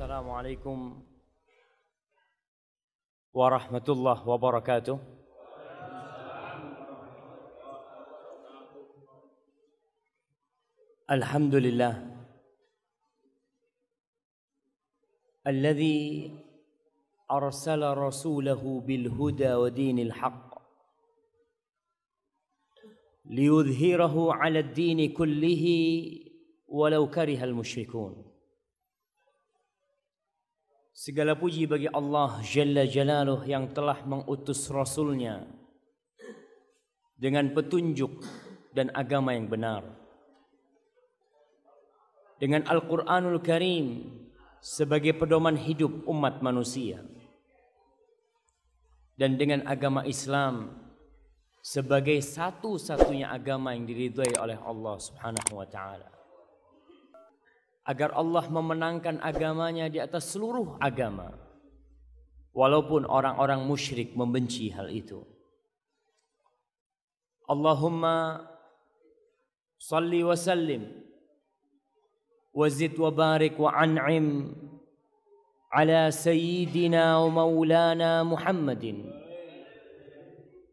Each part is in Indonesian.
Assalamualaikum warahmatullahi wabarakatuh. Alhamdulillah alladzi arsala rasulahu bil huda wa dinil haqq liyudhhirahu 'ala ad-din kullihi walau karihal musyrikun. Segala puji bagi Allah Jalla Jalaluh yang telah mengutus Rasulnya dengan petunjuk dan agama yang benar, dengan Al-Quranul Karim sebagai pedoman hidup umat manusia, dan dengan agama Islam sebagai satu-satunya agama yang diridhai oleh Allah Subhanahu wa ta'ala, agar Allah memenangkan agamanya di atas seluruh agama, walaupun orang-orang musyrik membenci hal itu. Allahumma salli wa sallim wa zid wa barik wa an'im ala sayyidina wa maulana Muhammadin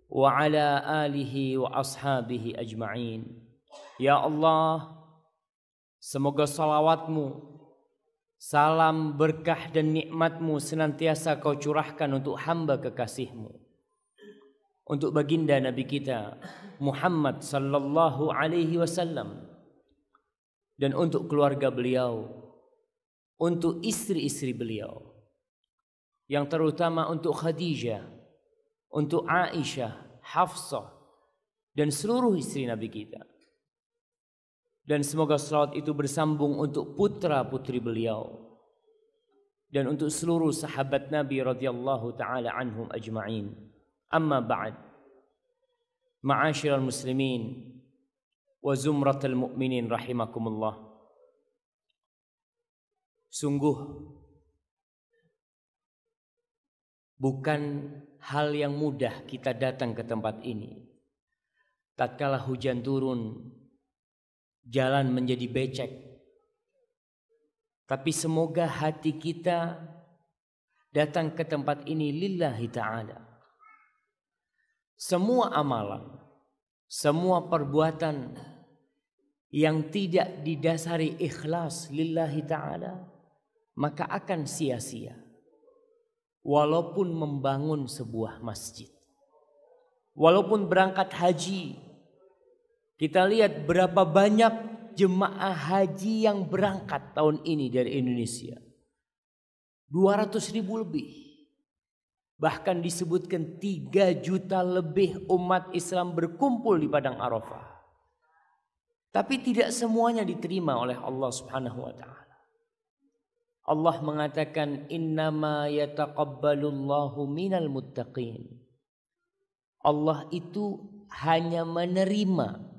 wa ala alihi wa ashabihi ajma'in. Ya Allah, semoga salawatmu, salam, berkah dan nikmatmu senantiasa kau curahkan untuk hamba kekasihmu, untuk baginda Nabi kita Muhammad sallallahu alaihi wasallam, dan untuk keluarga beliau, untuk istri-istri beliau, yang terutama untuk Khadijah, untuk Aisyah, Hafsah, dan seluruh istri Nabi kita. Dan semoga salawat itu bersambung untuk putra-putri beliau dan untuk seluruh sahabat Nabi radhiyallahu taala anhum ajma'in. Amma ba'd. Ma'asyiral muslimin wa zumratal mu'minin rahimakumullah. Sungguh bukan hal yang mudah kita datang ke tempat ini tatkala hujan turun, jalan menjadi becek. Tapi semoga hati kita datang ke tempat ini lillahi ta'ala. Semua amalan, semua perbuatan yang tidak didasari ikhlas lillahi ta'ala, maka akan sia-sia. Walaupun membangun sebuah masjid, walaupun berangkat haji. Kita lihat berapa banyak jemaah haji yang berangkat tahun ini dari Indonesia. 200.000 lebih. Bahkan disebutkan 3 juta lebih umat Islam berkumpul di Padang Arafah. Tapi tidak semuanya diterima oleh Allah Subhanahu wa ta'ala. Allah mengatakan innama yataqabbalullahu minal muttaqin. Allah itu hanya menerima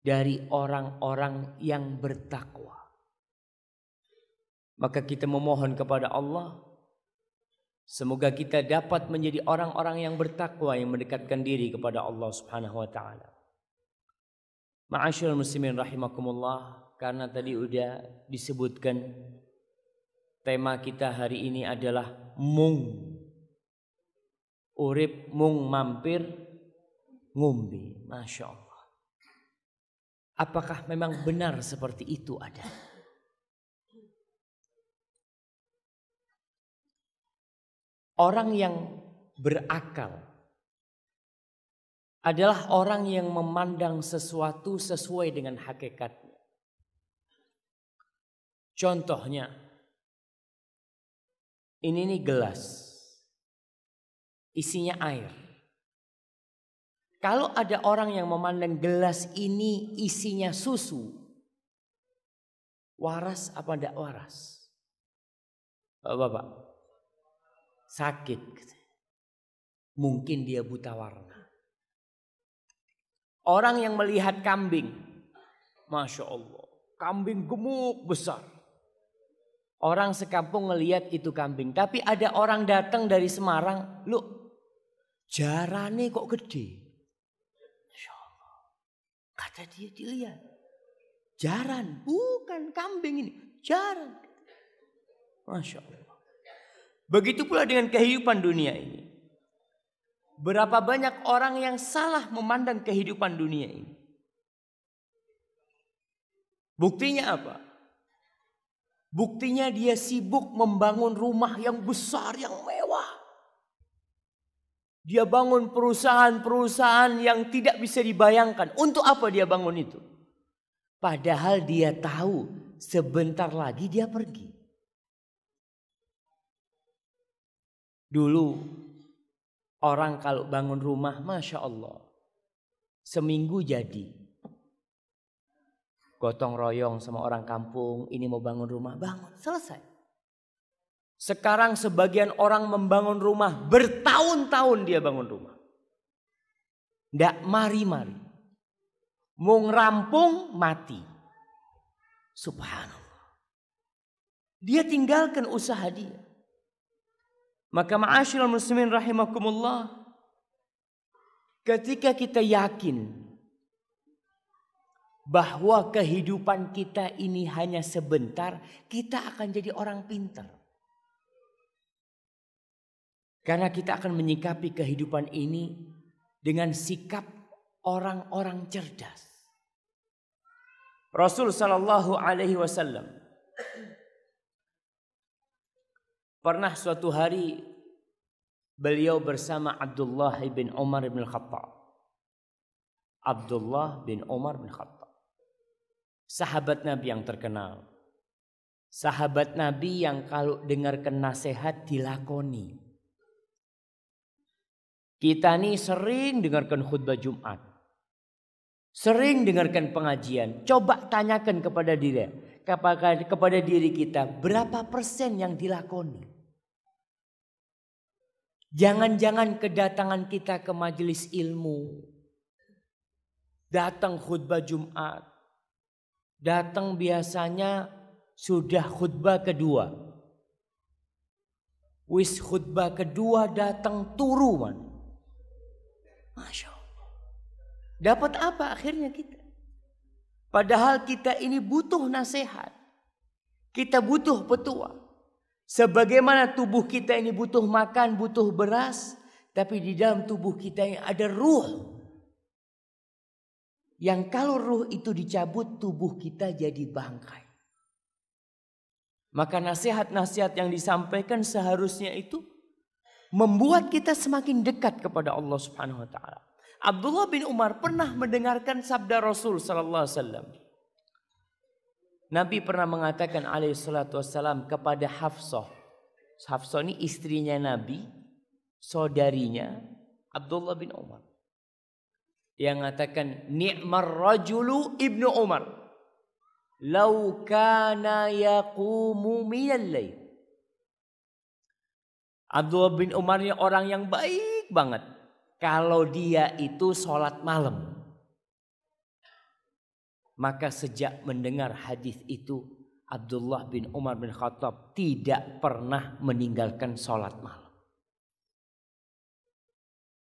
dari orang-orang yang bertakwa. Maka kita memohon kepada Allah, semoga kita dapat menjadi orang-orang yang bertakwa, yang mendekatkan diri kepada Allah Subhanahu wa ta'ala. Ma'asyiral muslimin rahimakumullah, karena tadi udah disebutkan tema kita hari ini adalah mung. Urip mung mampir ngombe. Masya Allah. Apakah memang benar seperti itu ada? Orang yang berakal adalah orang yang memandang sesuatu sesuai dengan hakikatnya. Contohnya, ini nih gelas, isinya air. Kalau ada orang yang memandang gelas ini isinya susu, waras apa tidak waras? Bapak, sakit. Mungkin dia buta warna. Orang yang melihat kambing, Masya Allah, kambing gemuk besar. Orang sekampung ngelihat itu kambing. Tapi ada orang datang dari Semarang, loh jarane kok gede. Kata dia, dilihat. Jaran, bukan kambing ini, jaran. Masya Allah. Begitu pula dengan kehidupan dunia ini. Berapa banyak orang yang salah memandang kehidupan dunia ini. Buktinya apa? Buktinya dia sibuk membangun rumah yang besar, yang mewah. Dia bangun perusahaan-perusahaan yang tidak bisa dibayangkan. Untuk apa dia bangun itu? Padahal dia tahu sebentar lagi dia pergi. Dulu orang kalau bangun rumah, Masya Allah, seminggu jadi. Gotong royong sama orang kampung, ini mau bangun rumah, bangun, selesai. Sekarang sebagian orang membangun rumah, bertahun-tahun dia bangun rumah. Nggak mari-mari. Mau ngerampung, mati. Subhanallah. Dia tinggalkan usaha dia. Maka ma'asyiral muslimin rahimakumullah, ketika kita yakin bahwa kehidupan kita ini hanya sebentar, kita akan jadi orang pintar. Karena kita akan menyikapi kehidupan ini dengan sikap orang-orang cerdas. Rasul sallallahu alaihi wasallam pernah suatu hari beliau bersama Abdullah bin Umar bin Khattab. Abdullah bin Umar bin Khattab. Sahabat Nabi yang terkenal. Sahabat Nabi yang kalau dengarkan nasihat dilakoni. Kita nih sering dengarkan khutbah Jumat. Sering dengarkan pengajian. Coba tanyakan kepada diri kita, berapa persen yang dilakoni? Jangan-jangan kedatangan kita ke majelis ilmu, datang khutbah Jumat, datang biasanya sudah khutbah kedua. Wis khutbah kedua datang turu man. Masya Allah. Dapat apa akhirnya kita? Padahal kita ini butuh nasihat. Kita butuh petua. Sebagaimana tubuh kita ini butuh makan, butuh beras. Tapi di dalam tubuh kita ini ada ruh. Yang kalau ruh itu dicabut, tubuh kita jadi bangkai. Maka nasihat-nasihat yang disampaikan seharusnya itu membuat kita semakin dekat kepada Allah Subhanahu wa taala. Abdullah bin Umar pernah mendengarkan sabda Rasul sallallahu alaihi wasallam. Nabi pernah mengatakan alaihi salatu wassalam kepada Hafsah. Hafsah ini istrinya Nabi, saudarinya Abdullah bin Umar. Dia mengatakan, ni'mar rajulu ibnu Umar. Lau kana yaqumu minal lail. Abdullah bin Umar ini orang yang baik banget. Kalau dia itu sholat malam. Maka sejak mendengar hadis itu, Abdullah bin Umar bin Khattab tidak pernah meninggalkan sholat malam.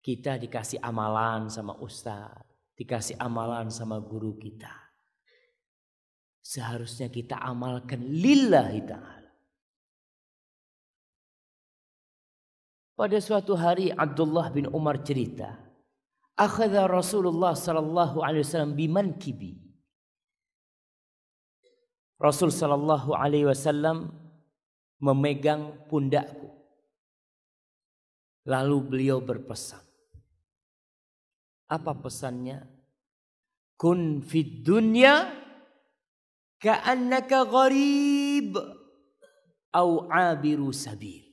Kita dikasih amalan sama ustaz, dikasih amalan sama guru kita. Seharusnya kita amalkan lillahi ta'ala. Pada suatu hari Abdullah bin Umar cerita, akhadha Rasulullah sallallahu alaihi wasallam bimankibi. Rasul sallallahu alaihi wasallam memegang pundakku. Lalu beliau berpesan. Apa pesannya? Kun fid dunya ka'annaka gharib au 'abiru sabil.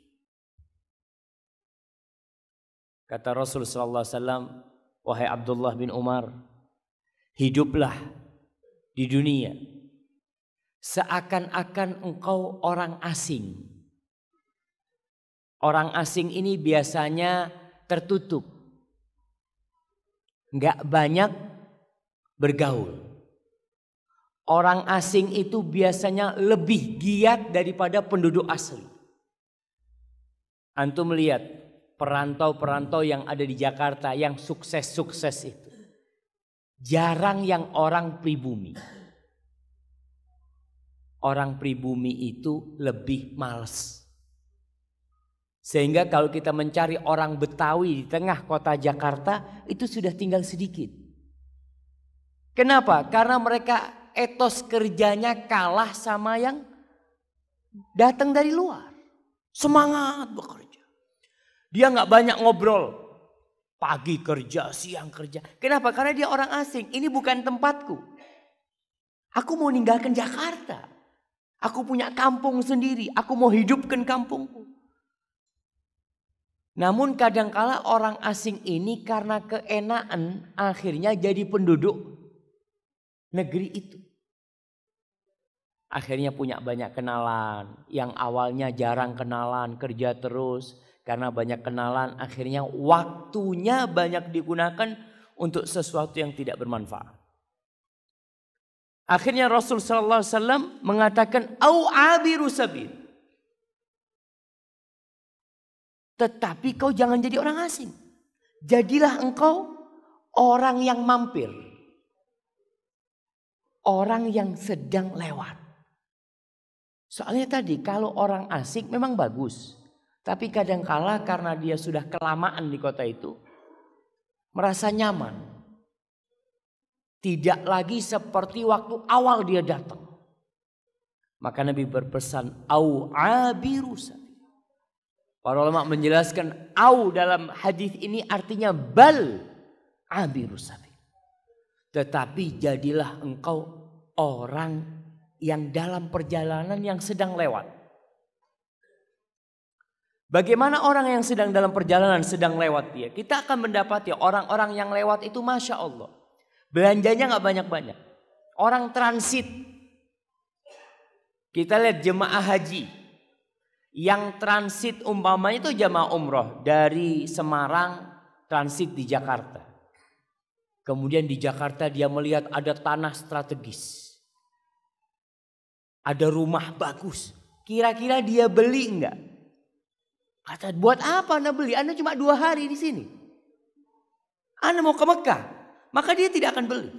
Kata Rasul sallallahu alaihi wasallam, wahai Abdullah bin Umar, hiduplah di dunia seakan-akan engkau orang asing. Orang asing ini biasanya tertutup, nggak banyak bergaul. Orang asing itu biasanya lebih giat daripada penduduk asli. Antum lihat perantau-perantau yang ada di Jakarta yang sukses-sukses itu. Jarang yang orang pribumi. orang pribumi itu lebih males. Sehingga kalau kita mencari orang Betawi di tengah kota Jakarta, itu sudah tinggal sedikit. Kenapa? Karena mereka etos kerjanya kalah sama yang datang dari luar. Semangat bekerja. Dia nggak banyak ngobrol. Pagi kerja, siang kerja. Kenapa? Karena dia orang asing. Ini bukan tempatku. Aku mau ninggalkan Jakarta. Aku punya kampung sendiri. Aku mau hidupkan kampungku. Namun kadangkala orang asing ini karena keenaan akhirnya jadi penduduk negeri itu. Akhirnya punya banyak kenalan. Yang awalnya jarang kenalan, kerja terus. Karena banyak kenalan, akhirnya waktunya banyak digunakan untuk sesuatu yang tidak bermanfaat. Akhirnya Rasul sallallahu alaihi wasallam mengatakan au abiru sabil. Tetapi kau jangan jadi orang asing. Jadilah engkau orang yang mampir. Orang yang sedang lewat. Soalnya tadi kalau orang asing memang bagus. Tapi kadangkala karena dia sudah kelamaan di kota itu, merasa nyaman. Tidak lagi seperti waktu awal dia datang. Maka Nabi berpesan, au abiru sabil. Para ulama menjelaskan, au dalam hadis ini artinya bal abiru sabil. Tetapi jadilah engkau orang yang dalam perjalanan yang sedang lewat. Bagaimana orang yang sedang dalam perjalanan sedang lewat dia? Kita akan mendapati orang-orang yang lewat itu Masya Allah. Belanjanya gak banyak-banyak. Orang transit. Kita lihat jemaah haji. Yang transit umpamanya itu jemaah umroh. Dari Semarang transit di Jakarta. Kemudian di Jakarta dia melihat ada tanah strategis. Ada rumah bagus. Kira-kira dia beli enggak? Kata, buat apa Anda beli? Anda cuma 2 hari di sini. Anda mau ke Mekah. Maka dia tidak akan beli.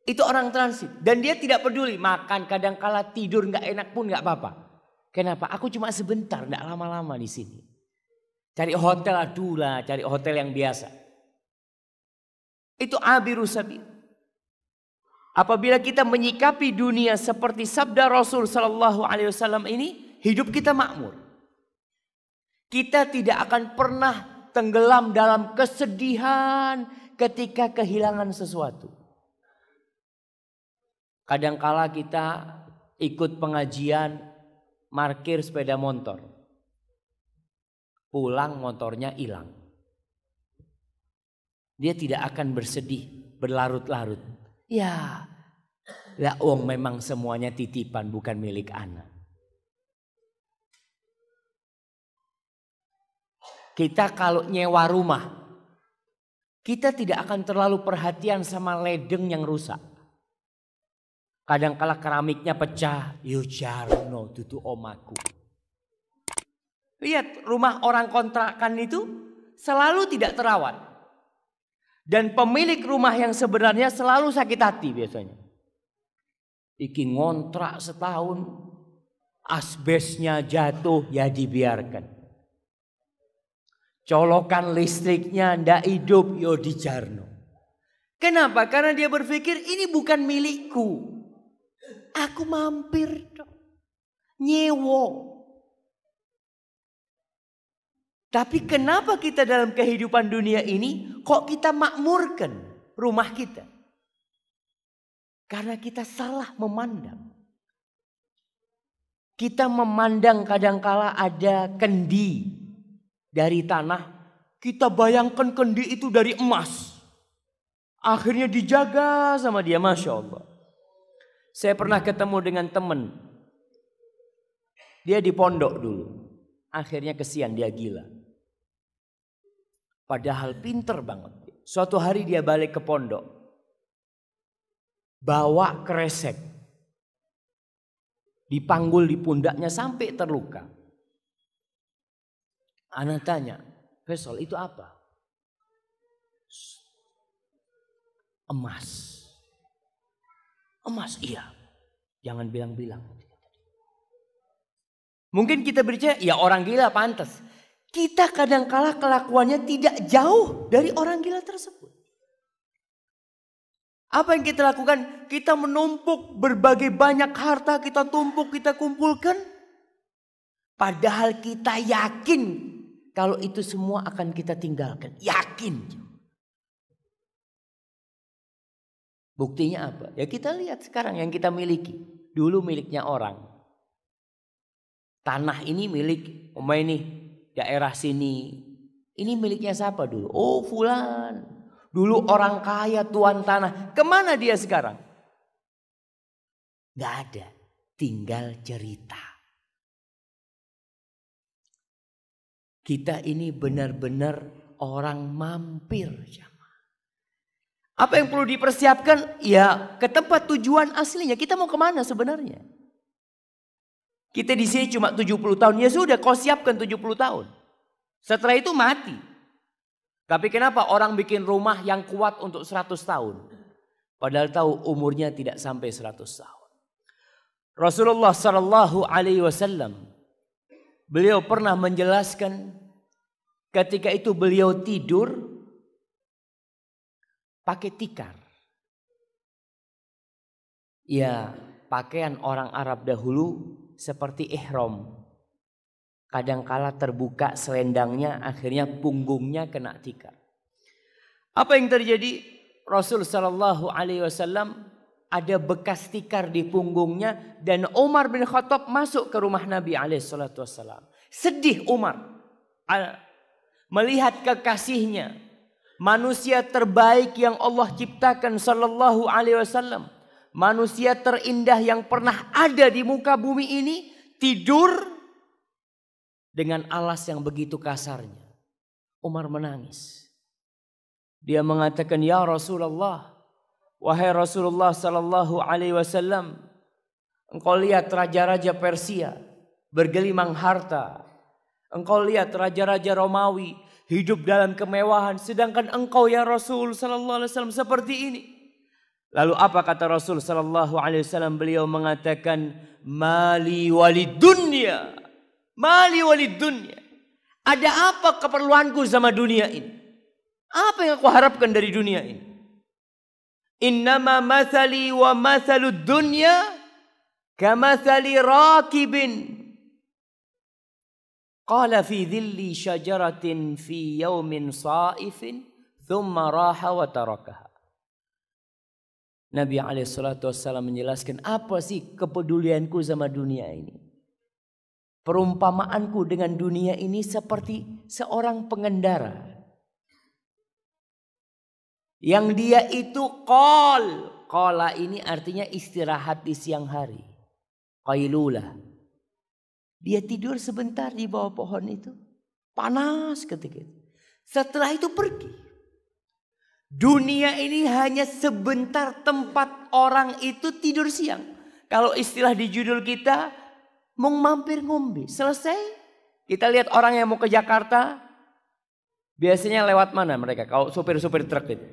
Itu orang transit. Dan dia tidak peduli. Makan kadang-kala tidur gak enak pun gak apa-apa. Kenapa? Aku cuma sebentar. Gak lama-lama di sini. Cari hotel aduh lah. Cari hotel yang biasa. Itu abiru sabil. Apabila kita menyikapi dunia seperti sabda Rasul sallallahu alaihi wasallam ini. Hidup kita makmur. Kita tidak akan pernah tenggelam dalam kesedihan ketika kehilangan sesuatu. Kadangkala kita ikut pengajian, parkir sepeda motor. Pulang motornya hilang. Dia tidak akan bersedih, berlarut-larut. Ya, wong memang semuanya titipan bukan milik anak. Kita kalau nyewa rumah, kita tidak akan terlalu perhatian sama ledeng yang rusak. Kadang-kala keramiknya pecah, yo jarno dudu omaku. Lihat rumah orang kontrakan itu selalu tidak terawat. Dan pemilik rumah yang sebenarnya selalu sakit hati biasanya. Iki ngontrak setahun, asbesnya jatuh ya dibiarkan. Colokan listriknya ndak hidup yo dijarno. Kenapa? Karena dia berpikir ini bukan milikku. Aku mampir dong. Nyewo. Tapi kenapa kita dalam kehidupan dunia ini kok kita makmurkan rumah kita? Karena kita salah memandang. Kita memandang kadangkala ada kendi dari tanah, kita bayangkan kendi itu dari emas. Akhirnya dijaga sama dia, Masya Allah. Saya pernah ketemu dengan teman. Dia di pondok dulu. Akhirnya kesian dia gila. Padahal pinter banget. Suatu hari dia balik ke pondok. Bawa kresek. Dipanggul di pundaknya sampai terluka. Anak tanya, Faisal itu apa? Emas. Emas iya. Jangan bilang-bilang. Mungkin kita berbicara, ya orang gila pantas. Kita kadang-kala kelakuannya tidak jauh dari orang gila tersebut. Apa yang kita lakukan? Kita menumpuk berbagai banyak harta, kita tumpuk, kita kumpulkan. Padahal kita yakin kalau itu semua akan kita tinggalkan. Yakin. Buktinya apa? Ya kita lihat sekarang yang kita miliki. Dulu miliknya orang. Tanah ini milik ini daerah sini. Ini miliknya siapa dulu? Oh fulan. Dulu orang kaya tuan tanah. Kemana dia sekarang? Gak ada. Tinggal cerita. Kita ini benar-benar orang mampir. Apa yang perlu dipersiapkan? Ya ke tempat tujuan aslinya. Kita mau kemana sebenarnya? Kita di sini cuma 70 tahun. Ya sudah kau siapkan 70 tahun. Setelah itu mati. Tapi kenapa orang bikin rumah yang kuat untuk 100 tahun? Padahal tahu umurnya tidak sampai 100 tahun. Rasulullah sallallahu alaihi wasallam beliau pernah menjelaskan ketika itu beliau tidur pakai tikar. Ya, pakaian orang Arab dahulu seperti ihram. Kadangkala terbuka selendangnya, akhirnya punggungnya kena tikar. Apa yang terjadi? Rasul sallallahu alaihi wasallam ada bekas tikar di punggungnya dan Umar bin Khattab masuk ke rumah Nabi alaihi salatu wasallam. Sedih Umar melihat kekasihnya, manusia terbaik yang Allah ciptakan sallallahu alaihi wasallam, manusia terindah yang pernah ada di muka bumi ini tidur dengan alas yang begitu kasarnya. Umar menangis. Dia mengatakan, ya Rasulullah, wahai Rasulullah sallallahu alaihi wasallam, engkau lihat raja-raja Persia bergelimang harta. Engkau lihat raja-raja Romawi hidup dalam kemewahan, sedangkan engkau ya Rasul sallallahu alaihi wasallam seperti ini. Lalu apa kata Rasul sallallahu alaihi wasallam? Beliau mengatakan, mali walid dunya. Mali walid dunya. Ada apa keperluanku sama dunia ini? Apa yang aku harapkan dari dunia ini? Innama mathali wa mathalud dunya kamathali rakibin qala fi dhilli syajaratin fi yawmin sa'ifin thumma raha wa tarakaha. Nabi SAW menjelaskan, apa sih kepedulianku sama dunia ini? Perumpamaanku dengan dunia ini seperti seorang pengendara. Yang dia itu qol. Qala ini artinya istirahat di siang hari. Qailulah. Dia tidur sebentar di bawah pohon itu. Panas ketika itu. Setelah itu pergi. Dunia ini hanya sebentar tempat orang itu tidur siang. Kalau istilah di judul kita, mau mampir ngombe. Selesai. Kita lihat orang yang mau ke Jakarta. Biasanya lewat mana mereka? Kalau supir-supir truk itu.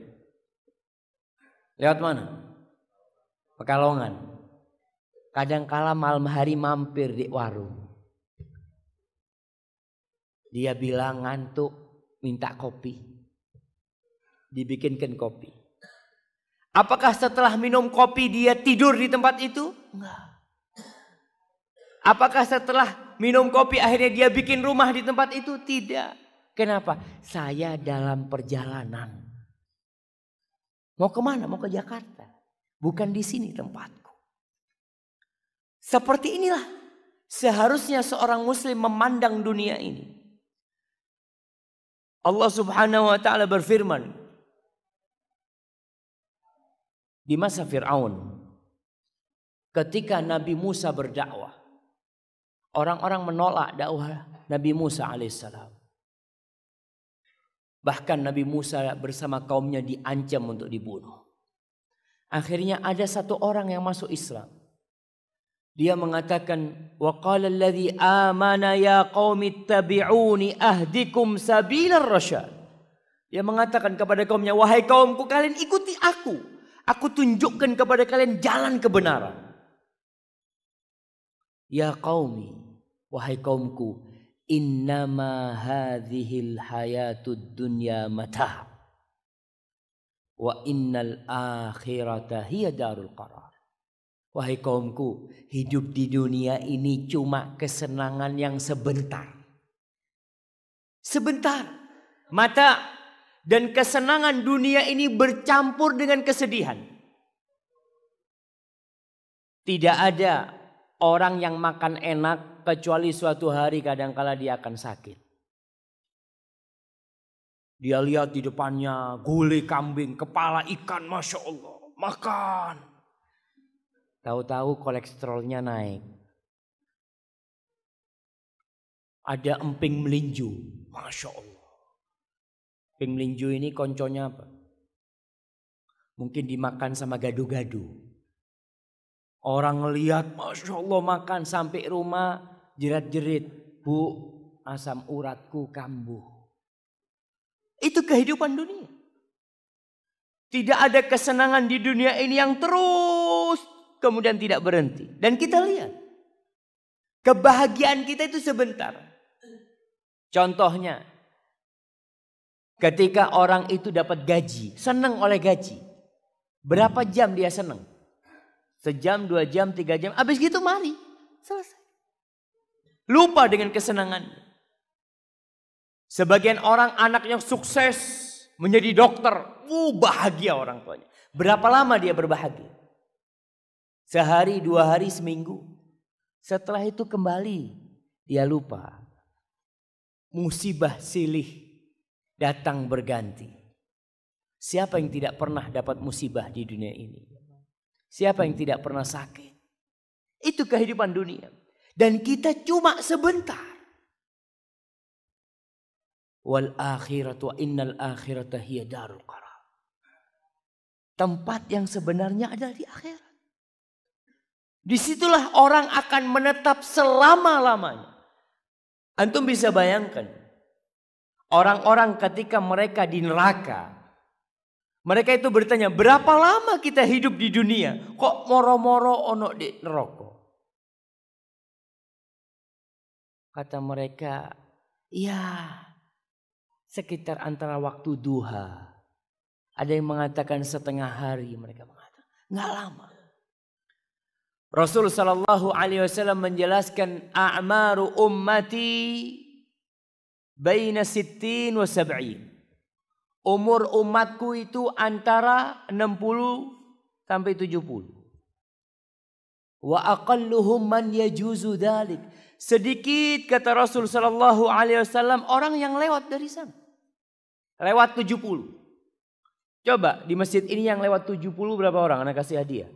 Lewat mana? Pekalongan. Kadangkala malam hari mampir di warung. Dia bilang ngantuk, minta kopi. Dibikinkan kopi. Apakah setelah minum kopi dia tidur di tempat itu? Enggak. Apakah setelah minum kopi akhirnya dia bikin rumah di tempat itu? Tidak. Kenapa? Saya dalam perjalanan. Mau kemana? Mau ke Jakarta. Bukan di sini tempatku. Seperti inilah seharusnya seorang muslim memandang dunia ini. Allah subhanahu wa ta'ala berfirman. Di masa Fir'aun. Ketika Nabi Musa berdakwah. Orang-orang menolak dakwah Nabi Musa alaihissalam. Bahkan Nabi Musa bersama kaumnya diancam untuk dibunuh. Akhirnya ada satu orang yang masuk Islam. Dia mengatakan, wa qala alladhi amana ya qaumi ittabi'uni ahdikum sabilar rasyad. Dia mengatakan kepada kaumnya, wahai kaumku, kalian ikuti aku. Aku tunjukkan kepada kalian jalan kebenaran. Ya qaumi, wahai kaumku, innama hadhil hayatud dunya mata' wa innal akhirata hiya darul qarar. Wahai kaumku, hidup di dunia ini cuma kesenangan yang sebentar. Sebentar. Mata dan kesenangan dunia ini bercampur dengan kesedihan. Tidak ada orang yang makan enak kecuali suatu hari kadangkala dia akan sakit. Dia lihat di depannya gulai kambing, kepala ikan, Masya Allah, makan. Tahu-tahu kolesterolnya naik. Ada emping melinju, Masya Allah. Emping melinju ini konconya apa? Mungkin dimakan sama gadu-gadu. Orang ngelihat, Masya Allah, makan sampai rumah jerat-jerit. Bu, asam uratku kambuh. Itu kehidupan dunia. Tidak ada kesenangan di dunia ini yang terus kemudian tidak berhenti. Dan kita lihat, kebahagiaan kita itu sebentar. Contohnya, ketika orang itu dapat gaji, senang oleh gaji. Berapa jam dia senang? Sejam, 2 jam, 3 jam. Habis gitu mari. Selesai. Lupa dengan kesenangan. Sebagian orang anaknya sukses menjadi dokter. Bahagia orang tuanya. Berapa lama dia berbahagia? Sehari, 2 hari, seminggu. Setelah itu kembali. Dia lupa. Musibah silih datang berganti. Siapa yang tidak pernah dapat musibah di dunia ini? Siapa yang tidak pernah sakit? Itu kehidupan dunia. Dan kita cuma sebentar. Wal akhiratu innal akhirata hiya darul qarar. Tempat yang sebenarnya adalah di akhirat. Disitulah orang akan menetap selama-lamanya. Antum bisa bayangkan. Orang-orang ketika mereka di neraka. Mereka itu bertanya, berapa lama kita hidup di dunia? Kok moro-moro ono di neraka? Kata mereka, ya sekitar antara waktu duha. Ada yang mengatakan setengah hari, mereka mengatakan. Nggak lama. Rasul sallallahu alaihi wasallam menjelaskan a'maru ummati baina 60 wa 70. Umur umatku itu antara 60 sampai 70. Wa aqalluhum man yajuzu dzalik. Sedikit kata Rasul sallallahu alaihi wasallam orang yang lewat dari sana. Lewat 70. Coba di masjid ini yang lewat 70 berapa orang? Anak kasih hadiah.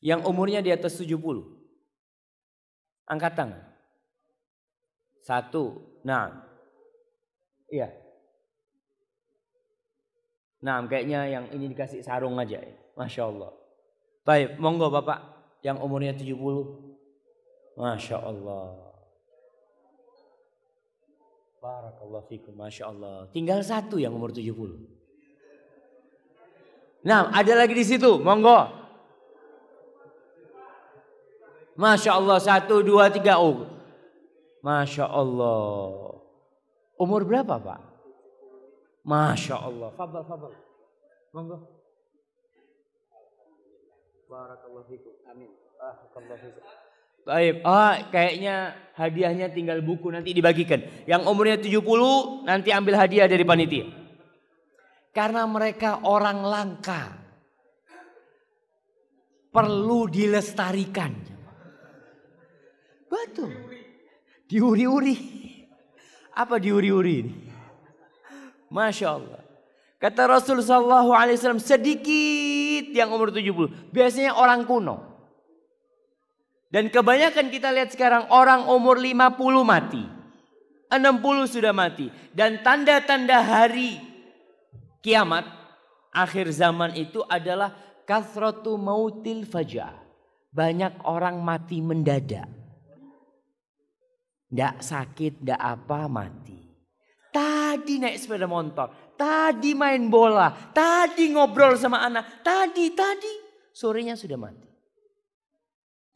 Yang umurnya di atas 70. Angkat tangan. 1. Nah. Iya. Nah, kayaknya yang ini dikasih sarung aja ya. Masya Allah. Baik, monggo Bapak yang umurnya 70. Masya Allah. Barakallahu fikum. Masya Allah. Tinggal 1 yang umur 70. Nah, ada lagi di situ. Monggo. Masya Allah. 1, 2, 3. Oh. Masya Allah. Umur berapa Pak? Masya Allah. Fadal, fadal. Monggo. Barakallahu fikum. Amin. Barakallahu fikum. Baik. Kayaknya hadiahnya tinggal buku nanti dibagikan. Yang umurnya 70 nanti ambil hadiah dari panitia. Karena mereka orang langka. Perlu dilestarikan. Betul. Diuri-uri. Apa diuri-uri ini? Masya Allah. Kata Rasul sallallahu alaihi wasallam sedikit yang umur 70. Biasanya orang kuno. Dan kebanyakan kita lihat sekarang orang umur 50 mati. 60 sudah mati. Dan tanda-tanda hari kiamat akhir zaman itu adalah kathratu mautil fajah. Banyak orang mati mendadak. Nggak sakit, nggak apa, mati. Tadi naik sepeda motor, tadi main bola, tadi ngobrol sama anak, tadi sorenya sudah mati.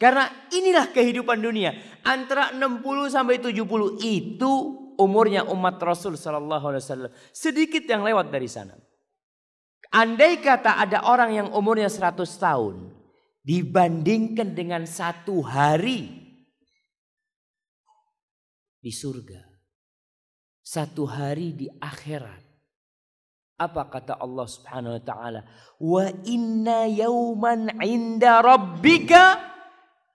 Karena inilah kehidupan dunia. Antara 60 sampai 70 itu umurnya umat Rasul sallallahu alaihi wasallam. Sedikit yang lewat dari sana. Andai kata ada orang yang umurnya 100 tahun dibandingkan dengan 1 hari di surga, 1 hari di akhirat. Apa kata Allah Subhanahu wa taala? Wa inna yawman 'inda rabbika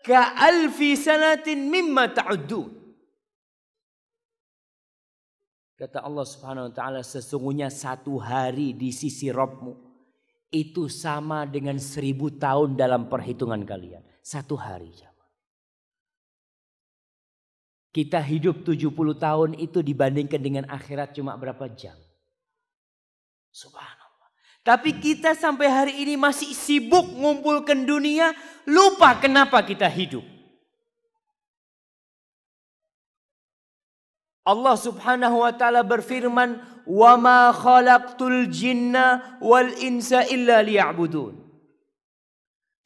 ka'alfi sanatin mimma ta'uddun. Kata Allah Subhanahu wa taala, sesungguhnya 1 hari di sisi Rabbmu itu sama dengan 1000 tahun dalam perhitungan kalian. 1 hari. Kita hidup 70 tahun itu dibandingkan dengan akhirat cuma berapa jam? Subhanallah. Tapi kita sampai hari ini masih sibuk ngumpulkan dunia, lupa kenapa kita hidup. Allah Subhanahu wa taala berfirman, "Wa ma khalaqtul jinna wal insa illa liya'budun."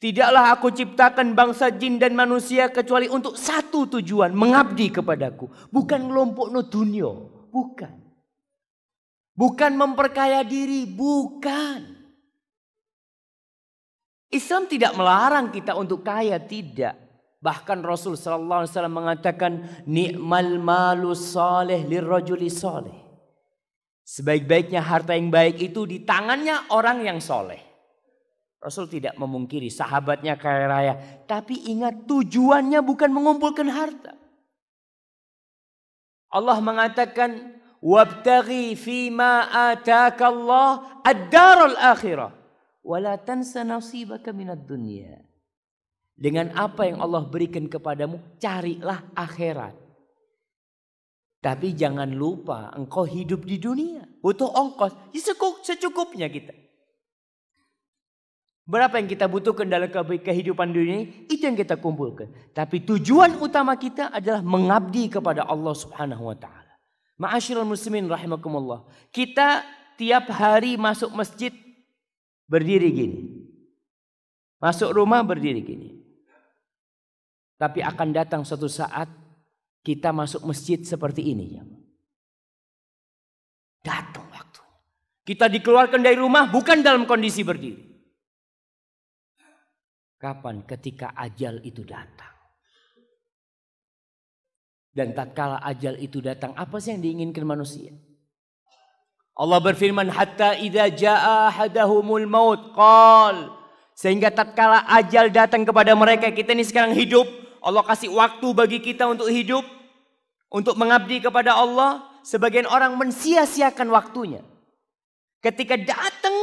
Tidaklah aku ciptakan bangsa jin dan manusia kecuali untuk satu tujuan, mengabdi kepadaku. Bukan ngelompokno dunia, bukan. Bukan memperkaya diri, bukan. Islam tidak melarang kita untuk kaya, tidak. Bahkan Rasul sallallahu alaihi wasallam mengatakan, ni'mal malus salih lirrajuli salih. Sebaik-baiknya harta yang baik itu di tangannya orang yang soleh. Rasul tidak memungkiri sahabatnya kaya raya, tapi ingat tujuannya bukan mengumpulkan harta. Allah mengatakan, wabtaghi fima ataka Allah ad-darul akhirah wala tansa nasibaka minad dunya. Dengan apa yang Allah berikan kepadamu, carilah akhirat. Tapi jangan lupa engkau hidup di dunia, butuh ongkos, secukupnya kita. Berapa yang kita butuhkan dalam kehidupan dunia, itu yang kita kumpulkan. Tapi tujuan utama kita adalah mengabdi kepada Allah Subhanahu wa taala. Ma'asyiral muslimin rahimakumullah. Kita tiap hari masuk masjid berdiri gini. Masuk rumah berdiri gini. Tapi akan datang suatu saat kita masuk masjid seperti ini. Datang waktunya. Kita dikeluarkan dari rumah bukan dalam kondisi berdiri. Kapan? Ketika ajal itu datang. Dan tatkala ajal itu datang, apa sih yang diinginkan manusia? Allah berfirman, hatta idza jaa ahadahumul maut qal. Sehingga tatkala ajal datang kepada mereka, kita ini sekarang hidup, Allah kasih waktu bagi kita untuk hidup, untuk mengabdi kepada Allah. Sebagian orang mensia-siakan waktunya. Ketika datang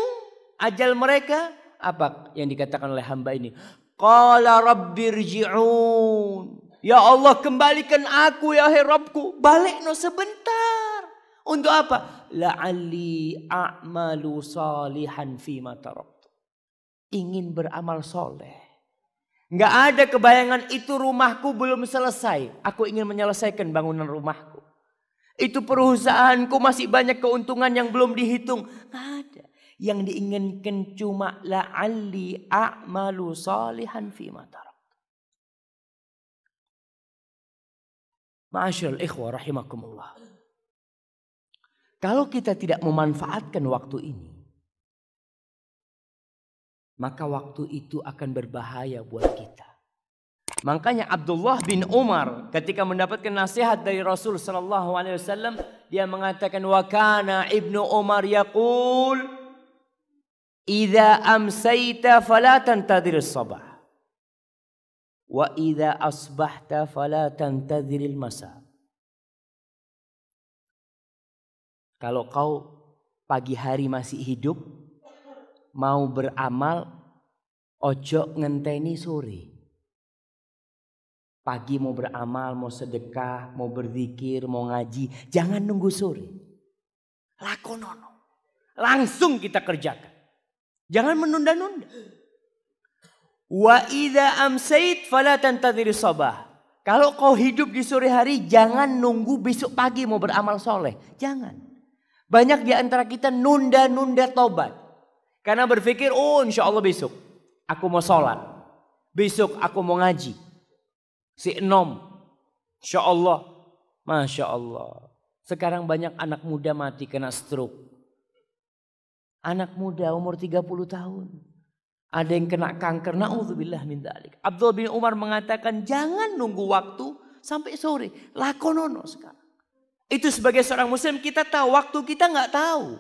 ajal mereka, apa yang dikatakan oleh hamba ini? Qala rabbirji'un. Ya Allah, kembalikan aku ya Rabbku. Balik no sebentar. Untuk apa? La'alli a'malu salihan fima taraktu. Ingin beramal soleh. Nggak ada kebayangan itu rumahku belum selesai. Aku ingin menyelesaikan bangunan rumahku. Itu perusahaanku masih banyak keuntungan yang belum dihitung. Nggak ada. Yang diinginkan cuma la'alli a'malu salihan fima taraktu. Ma'asyiral ikhwah rahimakumullah. Kalau kita tidak memanfaatkan waktu ini, maka waktu itu akan berbahaya buat kita. Makanya Abdullah bin Umar ketika mendapatkan nasihat dari Rasul sallallahu alaihi wasallam, dia mengatakan, wa kana Ibnu Umar yaqul, idza amsayta fala tantadhir as-sabah wa idza asbahta fala tantadhir al-masa. Kalau kau pagi hari masih hidup, mau beramal, ojo ngenteni sore. Pagi mau beramal, mau sedekah, mau berzikir, mau ngaji, jangan nunggu sore. Lakonono. Langsung kita kerjakan. Jangan menunda-nunda. Wa idza amsait fala tantadhir sabah. Kalau kau hidup di sore hari, jangan nunggu besok pagi mau beramal soleh. Jangan. Banyak di antara kita nunda-nunda tobat. Karena berpikir, oh insya Allah besok aku mau sholat. Besok aku mau ngaji. Si enom. Insya Allah. Masya Allah. Sekarang banyak anak muda mati kena stroke. Anak muda umur 30 tahun. Ada yang kena kanker. Na'udzubillah min dzalik. Abdullah bin Umar mengatakan jangan nunggu waktu sampai sore. Lakonono sekarang. Itu sebagai seorang muslim kita tahu. Waktu kita nggak tahu.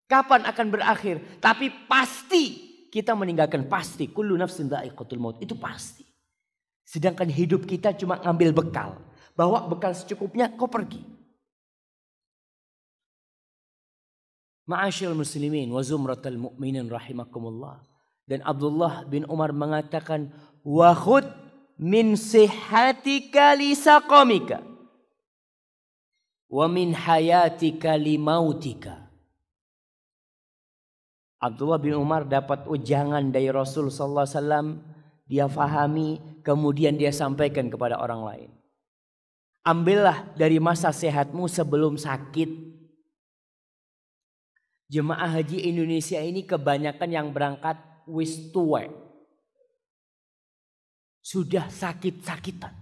Kapan akan berakhir. Tapi pasti kita meninggalkan. Pasti. Kullu nafsin dha'iqatul maut. Itu pasti. Sedangkan hidup kita cuma ngambil bekal. Bawa bekal secukupnya kau pergi. Ma'asyil muslimin wa zumratal mu'minin rahimakumullah. Dan Abdullah bin Umar mengatakan, wa khud min sihatika li saqamika wa min hayatika li mautika. Abdullah bin Umar dapat ujangan dari Rasul sallallahu alaihi wasallam, dia fahami, kemudian dia sampaikan kepada orang lain. Ambillah dari masa sehatmu sebelum sakit. Jemaah haji Indonesia ini kebanyakan yang berangkat wis tuwek. Sudah sakit-sakitan.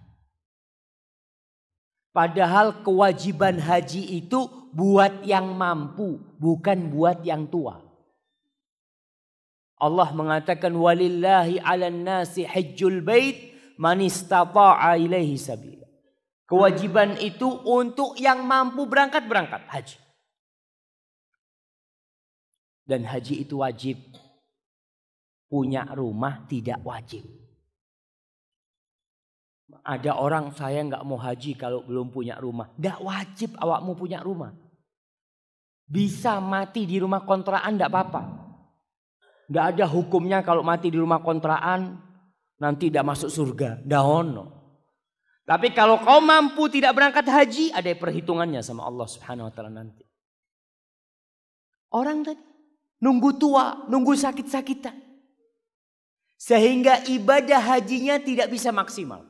Padahal kewajiban haji itu buat yang mampu, bukan buat yang tua. Allah mengatakan walillahi 'alan nasi hajjul bait man istata'a ilaihi sabila. Kewajiban itu untuk yang mampu berangkat haji. Dan haji itu wajib. Punya rumah tidak wajib. Ada orang saya nggak mau haji kalau belum punya rumah. Nggak wajib awakmu punya rumah. Bisa mati di rumah kontrakan nggak apa-apa. Nggak ada hukumnya kalau mati di rumah kontrakan nanti tidak masuk surga. Nggak ono. Tapi kalau kau mampu tidak berangkat haji ada perhitungannya sama Allah Subhanahu Wa Taala nanti. Orang tadi nunggu tua, nunggu sakit-sakitan. Sehingga ibadah hajinya tidak bisa maksimal.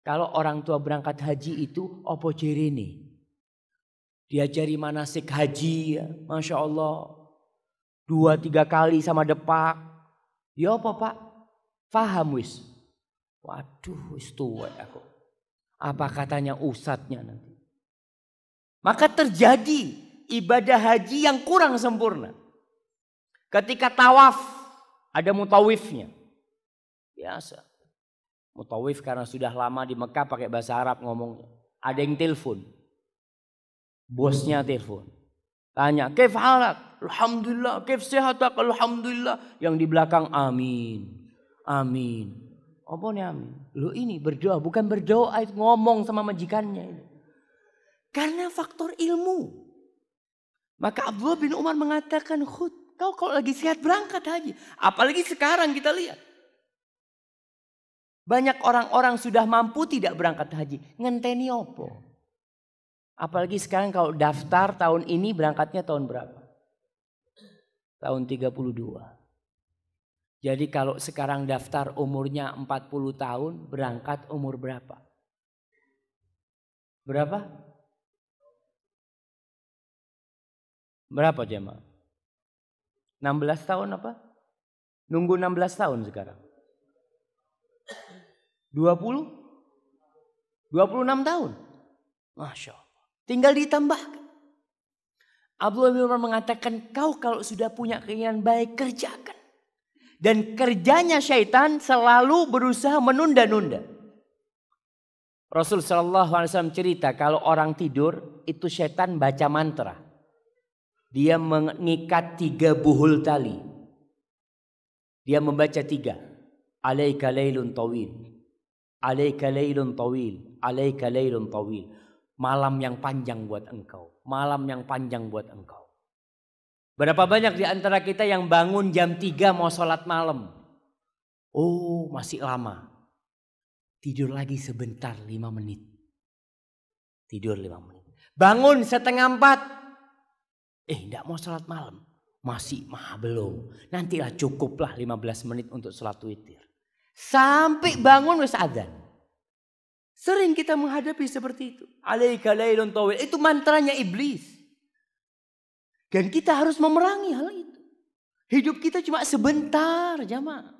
Kalau orang tua berangkat haji itu opo cirine. Diajari manasik haji ya, Masya Allah. 2-3 kali sama depak. Ya apa Pak? Faham wis. Waduh wis tua aku. Apa katanya ustadznya nanti. Maka terjadi ibadah haji yang kurang sempurna. Ketika tawaf ada mutawifnya. Biasa. Mutawif karena sudah lama di Mekah pakai bahasa Arab ngomongnya. Ada yang telepon. Bosnya telepon. Tanya, "Kaif halak?" "Alhamdulillah." "Kaif sihatak?" "Alhamdulillah." Yang di belakang amin. Amin. Apa nih amin? Lo ini berdoa, bukan berdoa, itu ngomong sama majikannya ini. Karena faktor ilmu. Maka Abdullah bin Umar mengatakan, "Khud, kau kalau lagi sehat berangkat haji." Apalagi sekarang kita lihat. Banyak orang-orang sudah mampu tidak berangkat haji. Ngenteni opo? Apalagi sekarang kalau daftar tahun ini berangkatnya tahun berapa? Tahun 32. Jadi kalau sekarang daftar umurnya 40 tahun berangkat umur berapa? Berapa? Berapa jemaah? 16 tahun apa? Nunggu 16 tahun sekarang. 20? 26 tahun. Masya Allah. Tinggal ditambahkan. Abdullah bin Umar mengatakan kau kalau sudah punya keinginan baik kerjakan. Dan kerjanya syaitan selalu berusaha menunda-nunda. Rasul SAW cerita kalau orang tidur itu syaitan baca mantra. Dia mengikat 3 buhul tali. Dia membaca 3. Alaika lailun tawil. Alaika lailun tawil. Alaika lailun tawil. Malam yang panjang buat engkau. Malam yang panjang buat engkau. Berapa banyak di antara kita yang bangun jam 3 mau sholat malam. Oh masih lama. Tidur lagi sebentar 5 menit. Tidur 5 menit. Bangun 3:30. Enggak mau sholat malam. Masih belum. Nantilah cukuplah 15 menit untuk sholat witir. Sampai bangun wis adzan. Sering kita menghadapi seperti itu. Alaika lailun tawil. Itu mantranya iblis. Dan kita harus memerangi hal itu. Hidup kita cuma sebentar jamaah.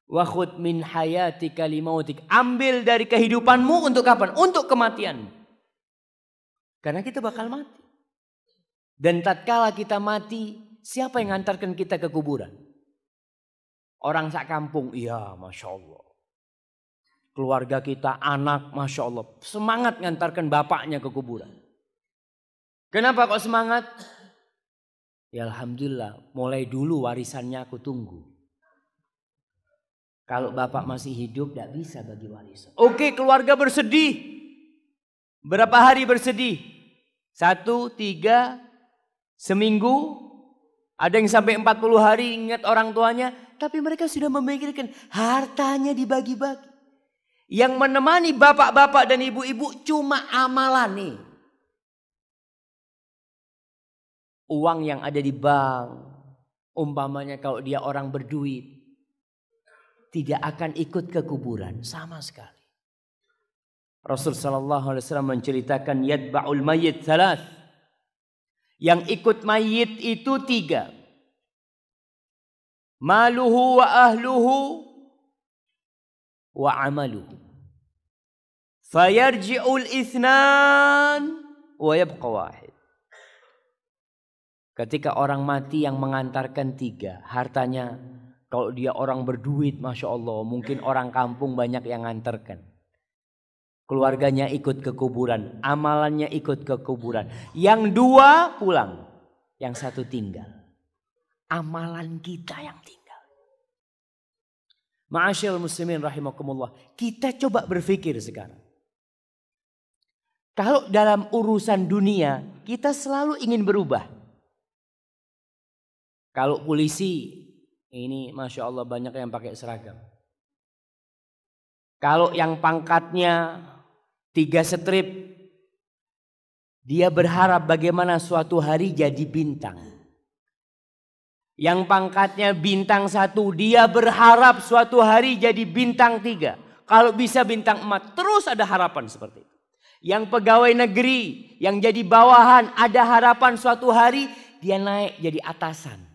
Wa khudh min hayatika limautik. Ambil dari kehidupanmu untuk kapan? Untuk kematian. Karena kita bakal mati. Dan tatkala kita mati, siapa yang ngantarkan kita ke kuburan? Orang sak kampung, iya Masya Allah. Keluarga kita, anak, Masya Allah. Semangat ngantarkan bapaknya ke kuburan. Kenapa kok semangat? Ya Alhamdulillah, mulai dulu warisannya aku tunggu. Kalau bapak masih hidup, tidak bisa bagi warisan. Oke, keluarga bersedih. Berapa hari bersedih? 1, 3, seminggu. Ada yang sampai 40 hari ingat orang tuanya. Tapi mereka sudah memikirkan hartanya dibagi-bagi. Yang menemani bapak-bapak dan ibu-ibu cuma amalan nih. Uang yang ada di bank. Umpamanya kalau dia orang berduit. Tidak akan ikut ke kuburan sama sekali. Rasul sallallahu alaihi wasallam menceritakan yatba'ul mayyit 3. Yang ikut mayit itu 3. Maluhu wa ahluhu wa amaluhu. Fayarji'ul ithnan wa yabqa wahid. Ketika orang mati yang mengantarkan 3, hartanya. Kalau dia orang berduit, Masya Allah, mungkin orang kampung banyak yang nganterkan. Keluarganya ikut ke kuburan, amalannya ikut ke kuburan. Yang 2 pulang, yang 1 tinggal. Amalan kita yang tinggal. Ma'asyiral muslimin rahimakumullah, kita coba berpikir sekarang. Kalau dalam urusan dunia, kita selalu ingin berubah. Kalau polisi, ini Masya Allah banyak yang pakai seragam. Kalau yang pangkatnya 3 strip, dia berharap bagaimana suatu hari jadi bintang. Yang pangkatnya bintang 1, dia berharap suatu hari jadi bintang 3. Kalau bisa bintang 4, terus ada harapan seperti itu. Yang pegawai negeri, yang jadi bawahan, ada harapan suatu hari dia naik jadi atasan.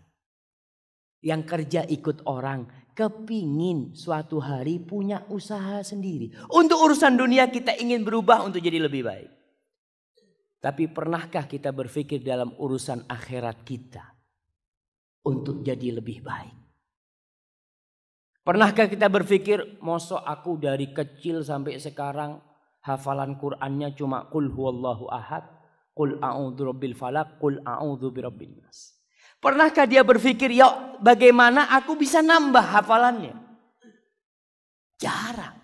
Yang kerja ikut orang, kepingin suatu hari punya usaha sendiri. Untuk urusan dunia kita ingin berubah untuk jadi lebih baik. Tapi pernahkah kita berpikir dalam urusan akhirat kita untuk jadi lebih baik? Pernahkah kita berpikir, mosok aku dari kecil sampai sekarang hafalan Qur'annya cuma qul huwallahu ahad, qul a'udzu birabbil falaq, qul a'udzu birabbin nas. Pernahkah dia berpikir, ya bagaimana aku bisa nambah hafalannya? Jarang.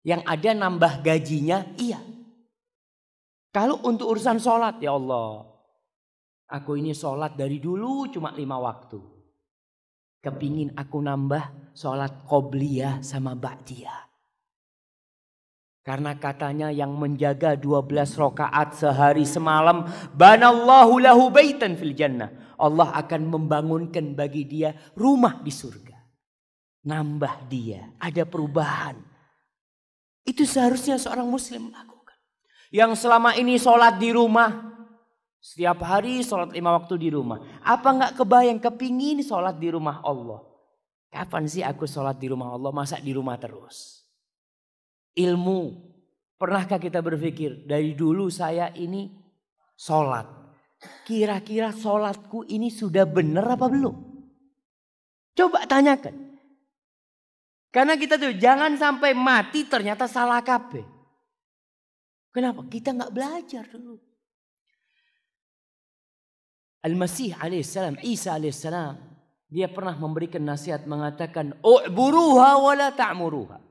Yang ada nambah gajinya, iya. Kalau untuk urusan sholat, ya Allah. Aku ini sholat dari dulu cuma 5 waktu. Kepingin aku nambah sholat qobliyah sama ba'diyah. Karena katanya yang menjaga 12 rakaat sehari semalam, banallahu lahu baitan fil jannah. Allah akan membangunkan bagi dia rumah di surga. Nambah dia, ada perubahan. Itu seharusnya seorang muslim lakukan. Yang selama ini sholat di rumah, setiap hari sholat 5 waktu di rumah. Apa enggak kebayang kepingin sholat di rumah Allah? Kapan sih aku sholat di rumah Allah? Masa di rumah terus? Ilmu, pernahkah kita berpikir dari dulu saya ini sholat, kira-kira sholatku ini sudah benar apa belum? Coba tanyakan. Karena kita tuh jangan sampai mati ternyata salah kabeh. Kenapa? Kita nggak belajar dulu. Al-Masih alaihissalam, Isa alaihissalam, dia pernah memberikan nasihat mengatakan, u'buruha wa la ta'muruha.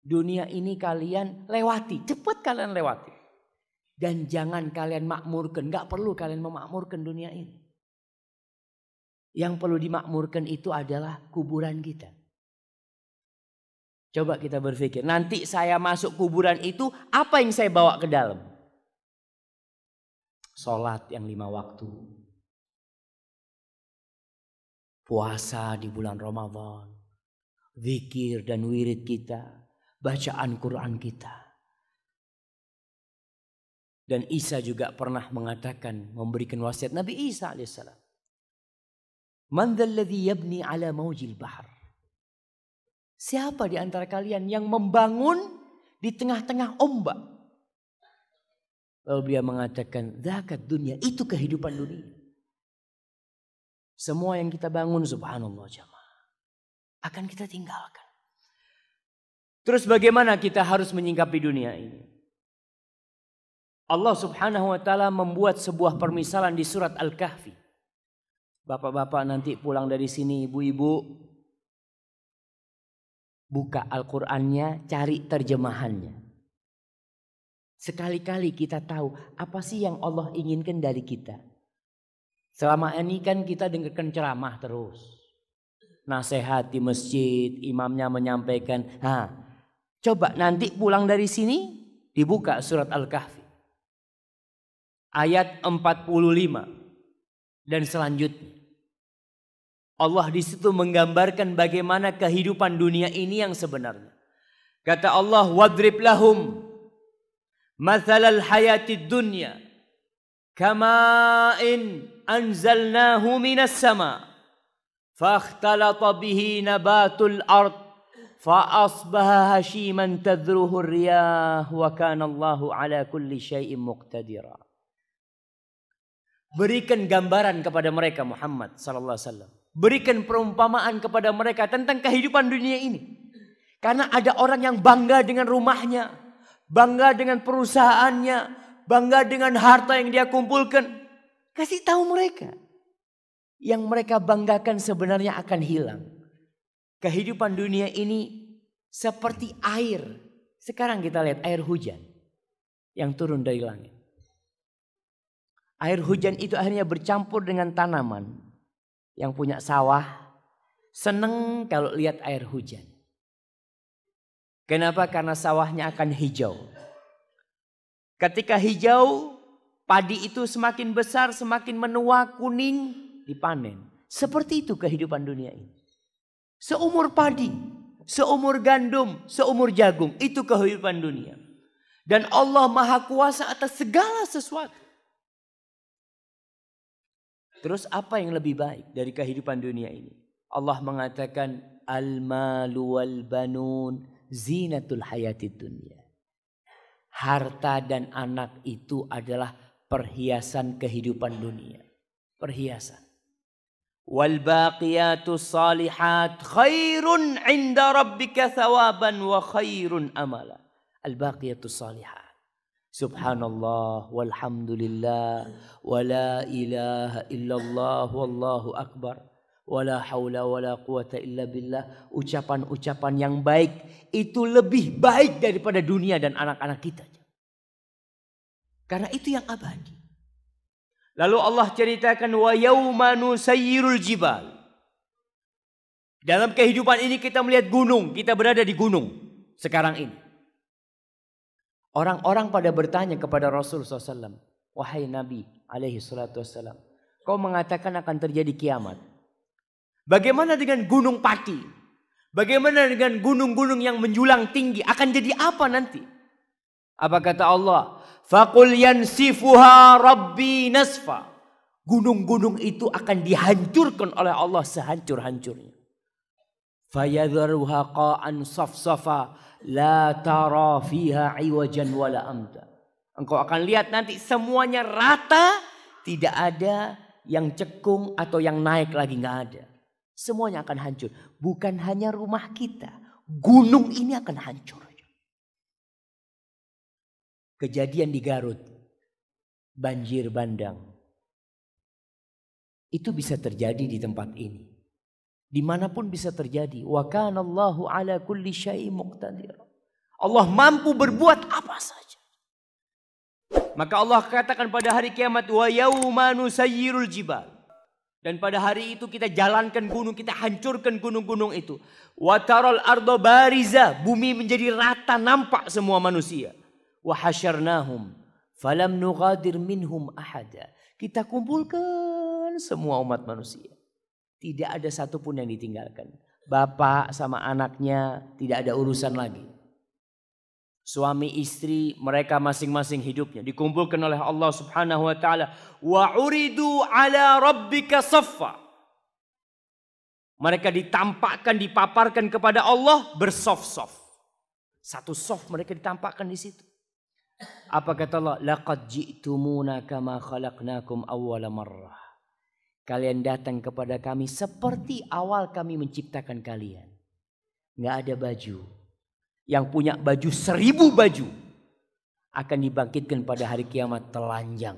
Dunia ini kalian lewati, cepat kalian lewati. Dan jangan kalian makmurkan, gak perlu kalian memakmurkan dunia ini. Yang perlu dimakmurkan itu adalah kuburan kita. Coba kita berpikir, nanti saya masuk kuburan itu, apa yang saya bawa ke dalam? Sholat yang 5 waktu. Puasa di bulan Ramadan. Zikir dan wirid kita. Bacaan Quran kita. Dan Isa juga pernah mengatakan, memberikan wasiat Nabi Isa alaihissalam. Man dzalladzi yabni ala maujil bahar. Siapa di antara kalian yang membangun di tengah-tengah ombak? Lalu dia mengatakan, zakat dunia, itu kehidupan dunia. Semua yang kita bangun, subhanallah jamaah, akan kita tinggalkan. Terus bagaimana kita harus menyingkapi dunia ini? Allah subhanahu wa ta'ala membuat sebuah permisalan di surat Al-Kahfi. Bapak-bapak nanti pulang dari sini, ibu-ibu, buka Al-Qur'annya, cari terjemahannya. Sekali-kali kita tahu apa sih yang Allah inginkan dari kita. Selama ini kan kita dengarkan ceramah terus. Nasihat di masjid, imamnya menyampaikan. Coba nanti pulang dari sini, dibuka surat Al-Kahfi. Ayat 45 dan selanjutnya. Allah di situ menggambarkan bagaimana kehidupan dunia ini yang sebenarnya. Kata Allah, wadrib lahum mathalal hayatid dunya kama'in anzalnahu minas sama fakhtalata bihi nabatul ard fa'asbaha hashiman tadruhu riyah wa kana Allahu ala kulli syai'in muqtadira. Berikan gambaran kepada mereka Muhammad sallallahu alaihi wasallam. Berikan perumpamaan kepada mereka tentang kehidupan dunia ini. Karena ada orang yang bangga dengan rumahnya, bangga dengan perusahaannya, bangga dengan harta yang dia kumpulkan. Kasih tahu mereka. Yang mereka banggakan sebenarnya akan hilang. Kehidupan dunia ini seperti air. Sekarang kita lihat air hujan yang turun dari langit. Air hujan itu akhirnya bercampur dengan tanaman. Yang punya sawah seneng kalau lihat air hujan. Kenapa? Karena sawahnya akan hijau. Ketika hijau, padi itu semakin besar, semakin menua, kuning, dipanen. Seperti itu kehidupan dunia ini. Seumur padi, seumur gandum, seumur jagung, itu kehidupan dunia. Dan Allah Maha Kuasa atas segala sesuatu. Terus apa yang lebih baik dari kehidupan dunia ini? Allah mengatakan al-malu wal banun zinatul hayatid dunya. Harta dan anak itu adalah perhiasan kehidupan dunia. Perhiasan. Wal baqiyatus salihat khairun 'inda rabbika thawaban wa khairun amala. Al baqiyatus salihat. Subhanallah walhamdulillah wa la ilaha illallah wallahu akbar wa la haula wa la quwata illa billah. Ucapan-ucapan yang baik itu lebih baik daripada dunia dan anak-anak kita. Karena itu yang abadi. Lalu Allah ceritakan wa yauma nusayyirul jibal. Dalam kehidupan ini kita melihat gunung, kita berada di gunung sekarang ini. Orang-orang pada bertanya kepada Rasulullah SAW. Wahai Nabi alaihi salatu wassalam. Kau mengatakan akan terjadi kiamat. Bagaimana dengan gunung Pati? Bagaimana dengan gunung-gunung yang menjulang tinggi? Akan jadi apa nanti? Apa kata Allah? Faqul yansifuha rabbi nasfa. Gunung-gunung itu akan dihancurkan oleh Allah sehancur-hancurnya. Fayadharuha qa'an safsafa. La tara fiha iwajan wala amta. Engkau akan lihat nanti semuanya rata. Tidak ada yang cekung atau yang naik lagi. Nggak ada. Semuanya akan hancur. Bukan hanya rumah kita. Gunung ini akan hancur. Kejadian di Garut. Banjir bandang. Itu bisa terjadi di tempat ini. Dimanapun bisa terjadi. Wa kana Allahu ala kulli syai'in muqtadir. Allah mampu berbuat apa saja. Maka Allah katakan pada hari kiamat wa yauma nusayyirul jibal. Dan pada hari itu kita jalankan gunung, kita hancurkan gunung-gunung itu. Wa taral arda bariza, bumi menjadi rata, nampak semua manusia. Wa hasyarnahum falam nughadir minhum ahada. Kita kumpulkan semua umat manusia. Tidak ada satupun yang ditinggalkan. Bapak sama anaknya tidak ada urusan lagi. Suami istri mereka masing-masing hidupnya dikumpulkan oleh Allah Subhanahu wa taala. Wa uridu ala rabbika saffa. Mereka ditampakkan, dipaparkan kepada Allah bersoft-soft. Satu soft mereka ditampakkan di situ. Apa kata Allah? Laqad ji'tumuna kama khalaqnakum awwala marrah. Kalian datang kepada kami seperti awal kami menciptakan kalian. Nggak ada baju. Yang punya baju 1000 baju akan dibangkitkan pada hari kiamat telanjang.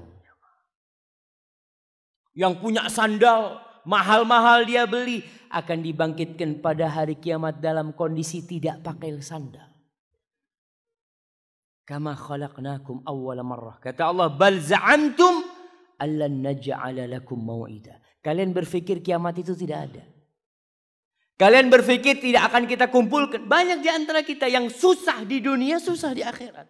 Yang punya sandal mahal-mahal dia beli akan dibangkitkan pada hari kiamat dalam kondisi tidak pakai sandal. Kama khalaqnakum awwala marrah. Kata Allah, bal za'amtum allan naj'ala lakum mau'ida. Kalian berpikir kiamat itu tidak ada. Kalian berpikir tidak akan kita kumpulkan. Banyak di antara kita yang susah di dunia, susah di akhirat.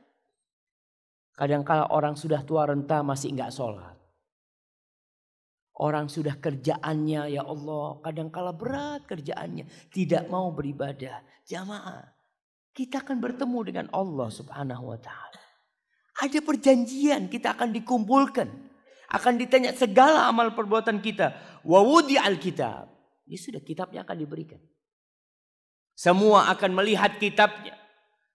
Kadang-kala orang sudah tua renta masih enggak sholat. Orang sudah kerjaannya, ya Allah, kadang-kala berat kerjaannya. Tidak mau beribadah. Jamaah, kita akan bertemu dengan Allah subhanahu wa ta'ala. Ada perjanjian, kita akan dikumpulkan. Akan ditanya segala amal perbuatan kita. Wa wudi'al kitab. Ya sudah, kitabnya akan diberikan. Semua akan melihat kitabnya.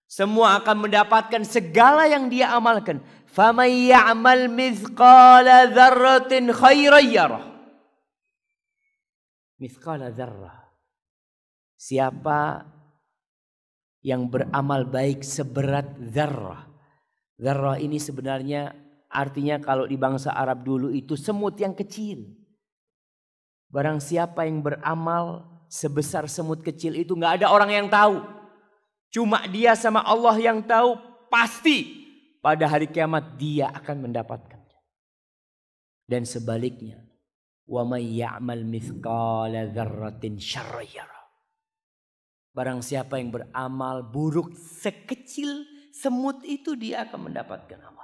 Semua akan mendapatkan segala yang dia amalkan. Faman ya'mal mithqala dzarratin khairan yarah. Mithqala dzarrah. Siapa yang beramal baik seberat dzarrah. Dzarrah ini sebenarnya artinya kalau di bangsa Arab dulu itu semut yang kecil. Barang siapa yang beramal sebesar semut kecil itu nggak ada orang yang tahu. Cuma dia sama Allah yang tahu, pasti pada hari kiamat dia akan mendapatkannya. Dan sebaliknya, wa may ya'mal mithqala dzarratin syarran yarah. Barang siapa yang beramal buruk sekecil semut itu dia akan mendapatkan amalan.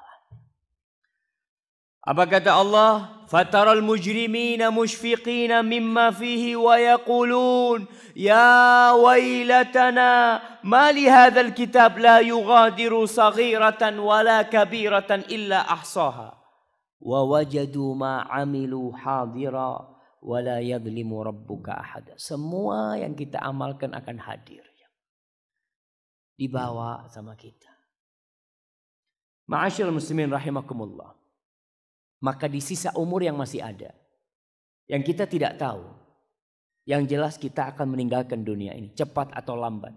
Apa kata Allah? Fataral mujrimina mushfiqina mimma fihi wa yaqulun ya wailatana ma li hadzal kitab la yughadiru saghiratan wala kabiratan illa ahsaha wa wajadu ma amilu hadira wala yadhlimu rabbuka ahada. Semua yang kita amalkan akan hadir. Dibawa sama kita. Ma'asyiral muslimin rahimakumullah. Maka di sisa umur yang masih ada, yang kita tidak tahu, yang jelas kita akan meninggalkan dunia ini, cepat atau lambat.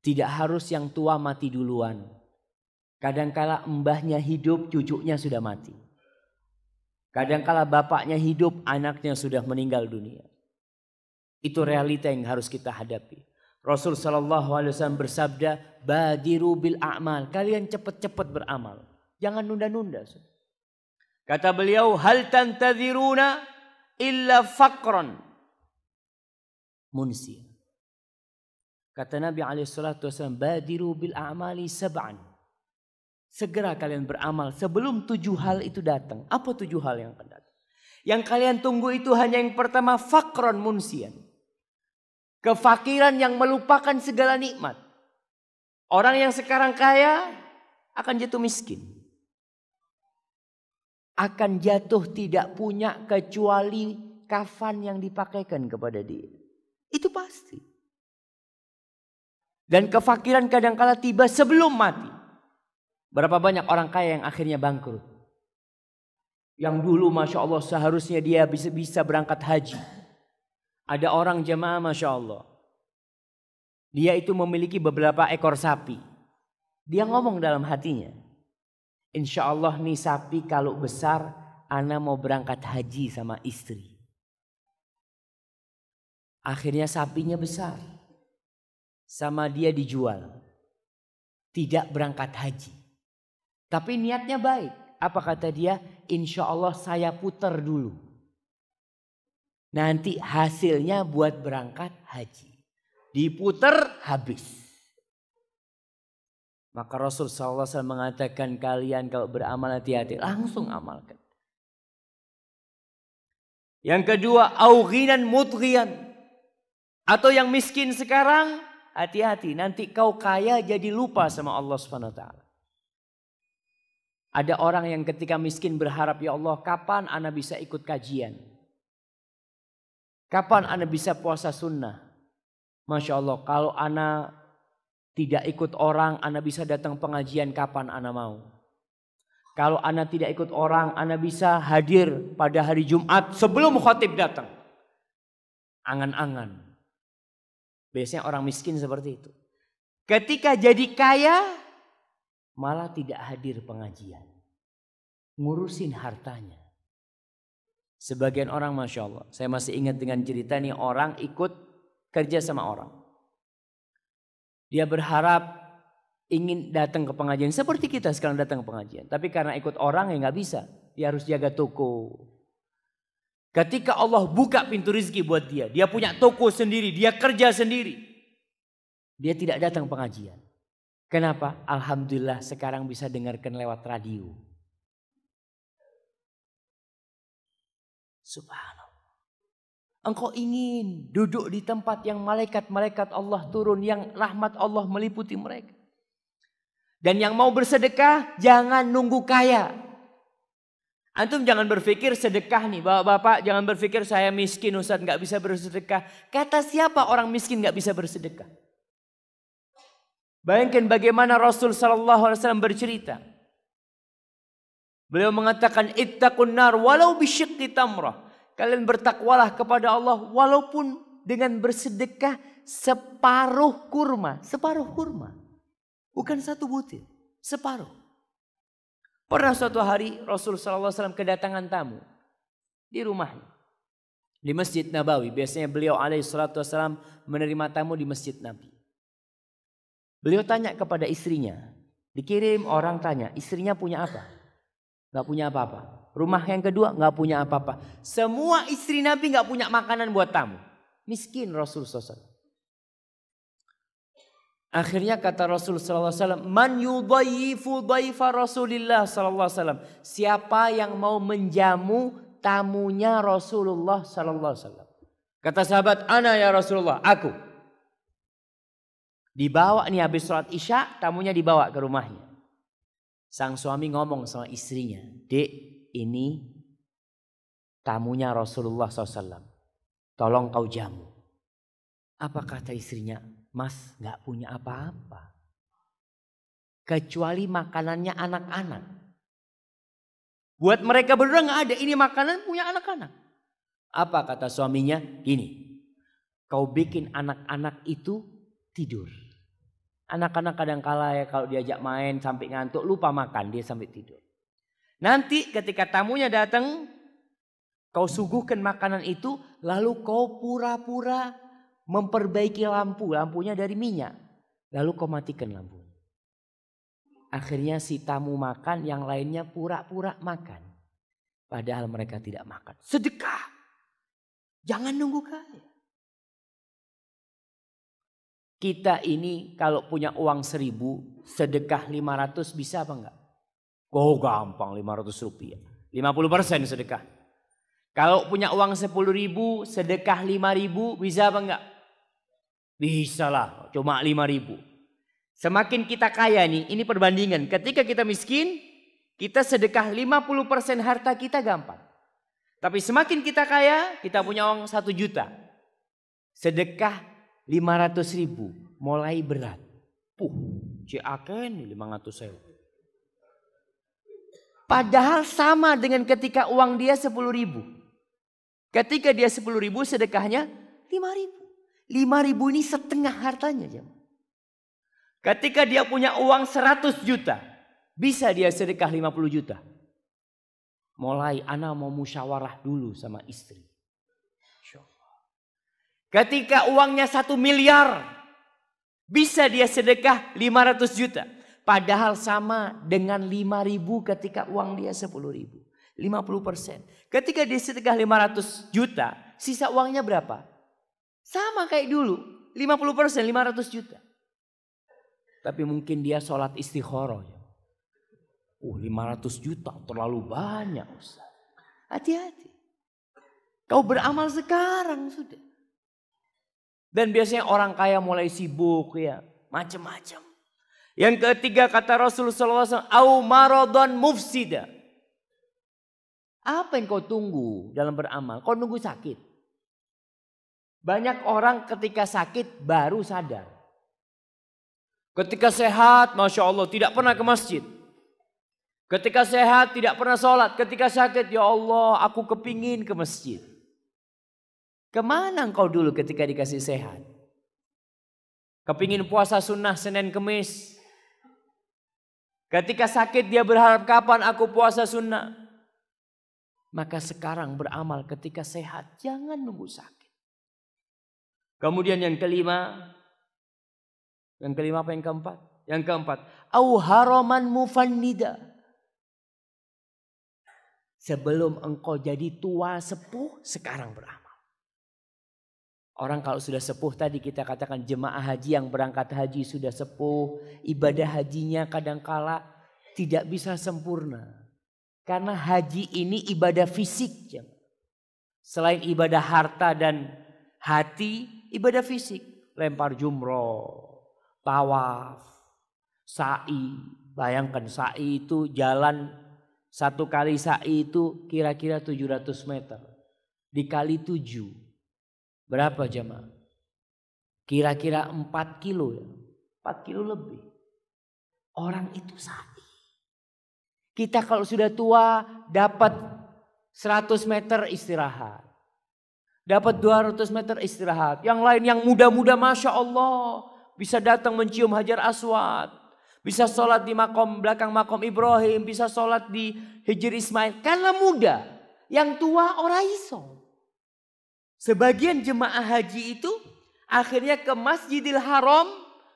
Tidak harus yang tua mati duluan. Kadangkala mbahnya hidup, cucunya sudah mati. Kadangkala bapaknya hidup, anaknya sudah meninggal dunia. Itu realita yang harus kita hadapi. Rasul SAW bersabda, badiru bil a'mal. Kalian cepat-cepat beramal. Jangan nunda-nunda. Kata beliau, hal tantadziruna illa faqran munsi. Kata Nabi SAW, badiru bil a'mali sab'an. Segera kalian beramal sebelum 7 hal itu datang. Apa 7 hal yang akan datang? Yang kalian tunggu itu hanya yang pertama, faqran munsian. Kefakiran yang melupakan segala nikmat. Orang yang sekarang kaya akan jatuh miskin. Akan jatuh tidak punya kecuali kafan yang dipakaikan kepada dia. Itu pasti. Dan kefakiran kadangkala tiba sebelum mati. Berapa banyak orang kaya yang akhirnya bangkrut. Yang dulu Masya Allah seharusnya dia bisa berangkat haji. Ada orang jemaah Masya Allah. Dia itu memiliki beberapa ekor sapi. Dia ngomong dalam hatinya. Insya Allah nih sapi kalau besar, ana mau berangkat haji sama istri. Akhirnya sapinya besar. Sama dia dijual. Tidak berangkat haji. Tapi niatnya baik. Apa kata dia? Insya Allah saya putar dulu. Nanti hasilnya buat berangkat haji. Diputar habis. Maka Rasul SAW mengatakan kalian kalau beramal hati-hati. Langsung amalkan. Yang kedua, aughinan mutghiyan. Atau yang miskin sekarang, hati-hati. Nanti kau kaya jadi lupa sama Allah SWT. Ada orang yang ketika miskin berharap, ya Allah kapan ana bisa ikut kajian. Kapan Anda bisa puasa sunnah? Masya Allah, kalau Anda tidak ikut orang, Anda bisa datang pengajian kapan Anda mau. Kalau Anda tidak ikut orang, Anda bisa hadir pada hari Jumat sebelum khotib datang. Angan-angan. Biasanya orang miskin seperti itu. Ketika jadi kaya, malah tidak hadir pengajian. Ngurusin hartanya. Sebagian orang Masya Allah. Saya masih ingat dengan cerita nih, orang ikut kerja sama orang. Dia berharap ingin datang ke pengajian. Seperti kita sekarang datang ke pengajian. Tapi karena ikut orang ya nggak bisa. Dia harus jaga toko. Ketika Allah buka pintu rezeki buat dia. Dia punya toko sendiri. Dia kerja sendiri. Dia tidak datang pengajian. Kenapa? Alhamdulillah sekarang bisa dengarkan lewat radio. Subhanallah. Engkau ingin duduk di tempat yang malaikat-malaikat Allah turun. Yang rahmat Allah meliputi mereka. Dan yang mau bersedekah jangan nunggu kaya. Antum jangan berpikir sedekah nih. Bapak-bapak jangan berpikir saya miskin Ustaz gak bisa bersedekah. Kata siapa orang miskin gak bisa bersedekah? Bayangkan bagaimana Rasul SAW bercerita. Beliau mengatakan ittaqun nar walau bisyiqqi tamrah. Kalian bertakwalah kepada Allah walaupun dengan bersedekah separuh kurma. Separuh kurma. Bukan satu butir. Separuh. Pernah suatu hari Rasul SAW kedatangan tamu. Di rumahnya. Di Masjid Nabawi. Biasanya beliau alaihissalam menerima tamu di Masjid Nabi. Beliau tanya kepada istrinya. Dikirim orang tanya. Istrinya punya apa? Gak punya apa-apa. Rumah yang kedua gak punya apa-apa. Semua istri Nabi gak punya makanan buat tamu. Miskin Rasul SAW. Akhirnya kata Rasul SAW. Man yudayyifu dayfa Rasulillah SAW. Siapa yang mau menjamu tamunya Rasulullah SAW. Kata sahabat, ana ya Rasulullah, aku. Dibawa nih habis sholat isya, tamunya dibawa ke rumahnya. Sang suami ngomong sama istrinya, Dek, ini tamunya Rasulullah SAW. Tolong kau jamu. Apa kata istrinya? Mas gak punya apa-apa. Kecuali makanannya anak-anak. Buat mereka berdua gak ada. Ini makanan punya anak-anak. Apa kata suaminya? Gini, kau bikin anak-anak itu tidur. Anak-anak kadang-kala ya kalau diajak main sampai ngantuk lupa makan dia sampai tidur. Nanti ketika tamunya datang kau suguhkan makanan itu lalu kau pura-pura memperbaiki lampu. Lampunya dari minyak. Lalu kau matikan lampunya. Akhirnya si tamu makan yang lainnya pura-pura makan. Padahal mereka tidak makan. Sedekah. Jangan nunggu kaya. Kita ini kalau punya uang 1.000, sedekah 500 bisa apa enggak? Oh gampang 500 rupiah. 50% sedekah. Kalau punya uang 10.000, sedekah 5.000 bisa apa enggak? Bisa lah, cuma 5.000. Semakin kita kaya nih, ini perbandingan. Ketika kita miskin, kita sedekah 50% harta kita gampang. Tapi semakin kita kaya, kita punya uang 1 juta. Sedekah 500.000 mulai berat. Ciaken 500.000. Padahal sama dengan ketika uang dia 10.000. Ketika dia 10.000 sedekahnya 5.000. 5.000 ini setengah hartanya. Ketika dia punya uang 100 juta. Bisa dia sedekah 50 juta. Mulai ana mau musyawarah dulu sama istri. Ketika uangnya 1 miliar. Bisa dia sedekah 500 juta. Padahal sama dengan 5.000 ketika uang dia 10.000. 50%. Ketika dia sedekah 500 juta. Sisa uangnya berapa? Sama kayak dulu. 50%, 500 juta. Tapi mungkin dia sholat istikharah. 500 juta terlalu banyak Ustaz. Hati-hati. Kau beramal sekarang sudah. Dan biasanya orang kaya mulai sibuk ya. Macam-macam. Yang ketiga kata Rasulullah SAW. Au maradhan mufsida. Apa yang kau tunggu dalam beramal? Kau nunggu sakit. Banyak orang ketika sakit baru sadar. Ketika sehat, Masya Allah, tidak pernah ke masjid. Ketika sehat, tidak pernah sholat. Ketika sakit, ya Allah, aku kepingin ke masjid. Kemana engkau dulu ketika dikasih sehat? Kepingin puasa sunnah Senin Kemis. Ketika sakit dia berharap kapan aku puasa sunnah. Maka sekarang beramal ketika sehat. Jangan nunggu sakit. Kemudian yang kelima. Yang kelima apa yang keempat? Yang keempat. Au haraman mufannida. Sebelum engkau jadi tua sepuh, sekarang beramal. Orang kalau sudah sepuh tadi kita katakan jemaah haji yang berangkat haji sudah sepuh. Ibadah hajinya kadangkala tidak bisa sempurna. Karena haji ini ibadah fisik. Selain ibadah harta dan hati, ibadah fisik. Lempar jumroh, tawaf, sa'i. Bayangkan sa'i itu jalan, satu kali sa'i itu kira-kira 700 meter. Dikali 7. Berapa jemaah? Kira-kira 4 kilo ya. 4 kilo lebih. Orang itu sa'i. Kita kalau sudah tua dapat 100 meter istirahat. Dapat 200 meter istirahat. Yang lain yang muda-muda Masya Allah. Bisa datang mencium Hajar Aswad. Bisa sholat di makom belakang makom Ibrahim. Bisa sholat di Hijr Ismail. Karena muda. Yang tua orang iso. Sebagian jemaah haji itu akhirnya ke Masjidil Haram.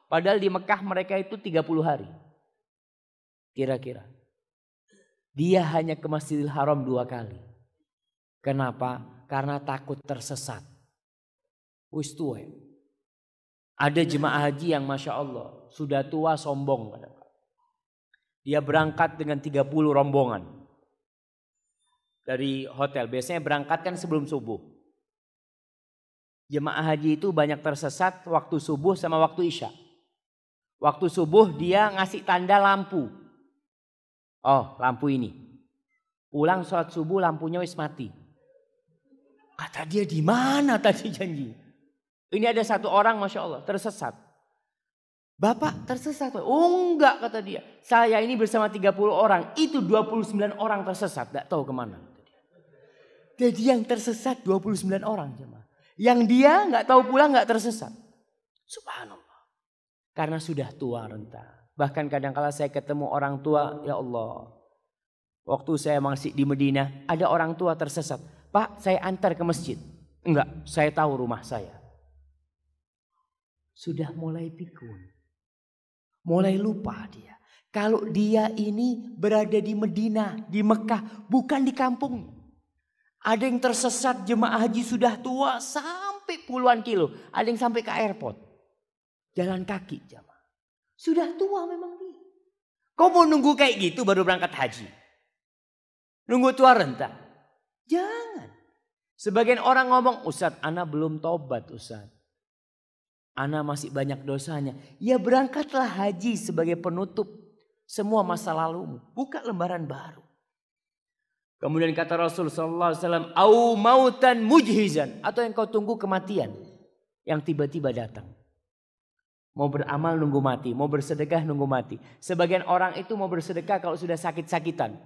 Padahal di Mekah mereka itu 30 hari. Kira-kira. Dia hanya ke Masjidil Haram 2 kali. Kenapa? Karena takut tersesat. Wis tua. Ada jemaah haji yang Masya Allah. Sudah tua sombong. Dia berangkat dengan 30 rombongan. Dari hotel. Biasanya berangkat kan sebelum subuh. Jemaah haji itu banyak tersesat waktu subuh sama waktu isya. Waktu subuh dia ngasih tanda lampu. Oh, lampu ini. Pulang sholat subuh lampunya wis mati. Kata dia di mana tadi janji? Ini ada satu orang Masya Allah tersesat. Bapak tersesat. Oh enggak kata dia. Saya ini bersama 30 orang. Itu 29 orang tersesat. Tidak tahu kemana. Jadi yang tersesat 29 orang jemaah. Yang dia nggak tahu pulang nggak tersesat. Subhanallah. Karena sudah tua renta. Bahkan kadang-kala saya ketemu orang tua. Ya Allah. Waktu saya masih di Medina. Ada orang tua tersesat. Pak saya antar ke masjid. Enggak. Saya tahu rumah saya. Sudah mulai pikun. Mulai lupa dia. Kalau dia ini berada di Medina. Di Mekah. Bukan di kampung. Ada yang tersesat jemaah haji sudah tua sampai puluhan kilo. Ada yang sampai ke airport. Jalan kaki jemaah. Sudah tua memang dia. Kau mau nunggu kayak gitu baru berangkat haji? Nunggu tua renta? Jangan. Sebagian orang ngomong, Ustaz, ana belum tobat Ustaz. Ana masih banyak dosanya. Ya berangkatlah haji sebagai penutup semua masa lalumu. Buka lembaran baru. Kemudian kata Rasul sallallahu alaihi wasallam, "Au mautan mujhizan," atau yang kau tunggu kematian yang tiba-tiba datang. Mau beramal nunggu mati, mau bersedekah nunggu mati. Sebagian orang itu mau bersedekah kalau sudah sakit-sakitan.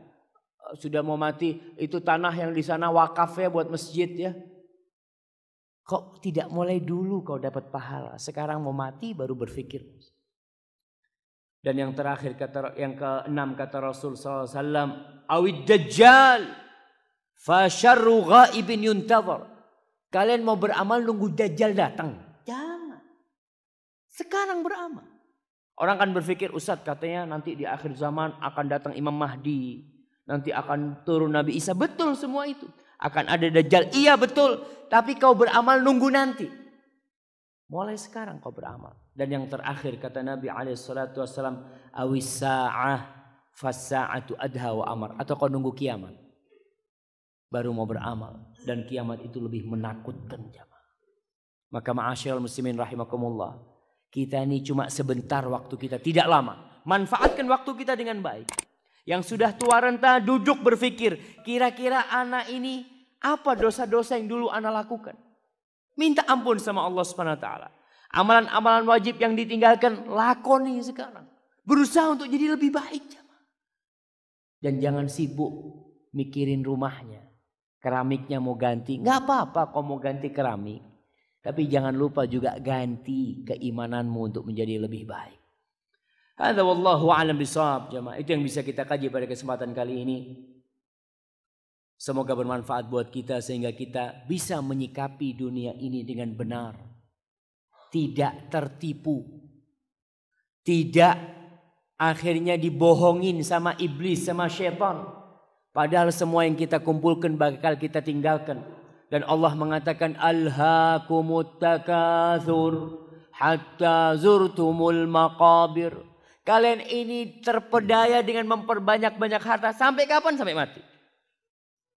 Sudah mau mati, itu tanah yang di sana wakaf ya buat masjid ya. Kok tidak mulai dulu kau dapat pahala? Sekarang mau mati baru berpikir. Dan yang terakhir yang keenam kata Rasul sallallahu alaihi wasallam, awid dajjal fa syarru ghaibin yuntazar. Kalian mau beramal nunggu dajjal datang? Jangan. Sekarang beramal. Orang kan berpikir, Ustaz katanya nanti di akhir zaman akan datang Imam Mahdi, nanti akan turun Nabi Isa. Betul semua itu. Akan ada dajjal. Iya betul, tapi kau beramal nunggu nanti. Mulai sekarang kau beramal. Dan yang terakhir kata Nabi alaihissalatu wassalam, awis sa'ah fassa'atu adha wa amar. Atau kau nunggu kiamat. Baru mau beramal. Dan kiamat itu lebih menakutkan jamaah. Maka ma'asyiral muslimin rahimakumullah. Kita ini cuma sebentar waktu kita, tidak lama. Manfaatkan waktu kita dengan baik. Yang sudah tua renta duduk berpikir. Kira-kira anak ini apa dosa-dosa yang dulu anak lakukan. Minta ampun sama Allah Subhanahu wa taala. Amalan-amalan wajib yang ditinggalkan lakoni sekarang. Berusaha untuk jadi lebih baik. Dan jangan sibuk mikirin rumahnya. Keramiknya mau ganti. Nggak apa-apa kalau mau ganti keramik. Tapi jangan lupa juga ganti keimananmu untuk menjadi lebih baik. Hadza wallahu a'lam bishawab, jemaah. Itu yang bisa kita kaji pada kesempatan kali ini. Semoga bermanfaat buat kita sehingga kita bisa menyikapi dunia ini dengan benar. Tidak tertipu. Tidak akhirnya dibohongin sama iblis, sama syaitan. Padahal semua yang kita kumpulkan bakal kita tinggalkan. Dan Allah mengatakan alhaakumut takatsur hatta zurtumul maqabir. Kalian ini terpedaya dengan memperbanyak-banyak harta. Sampai kapan? Sampai mati.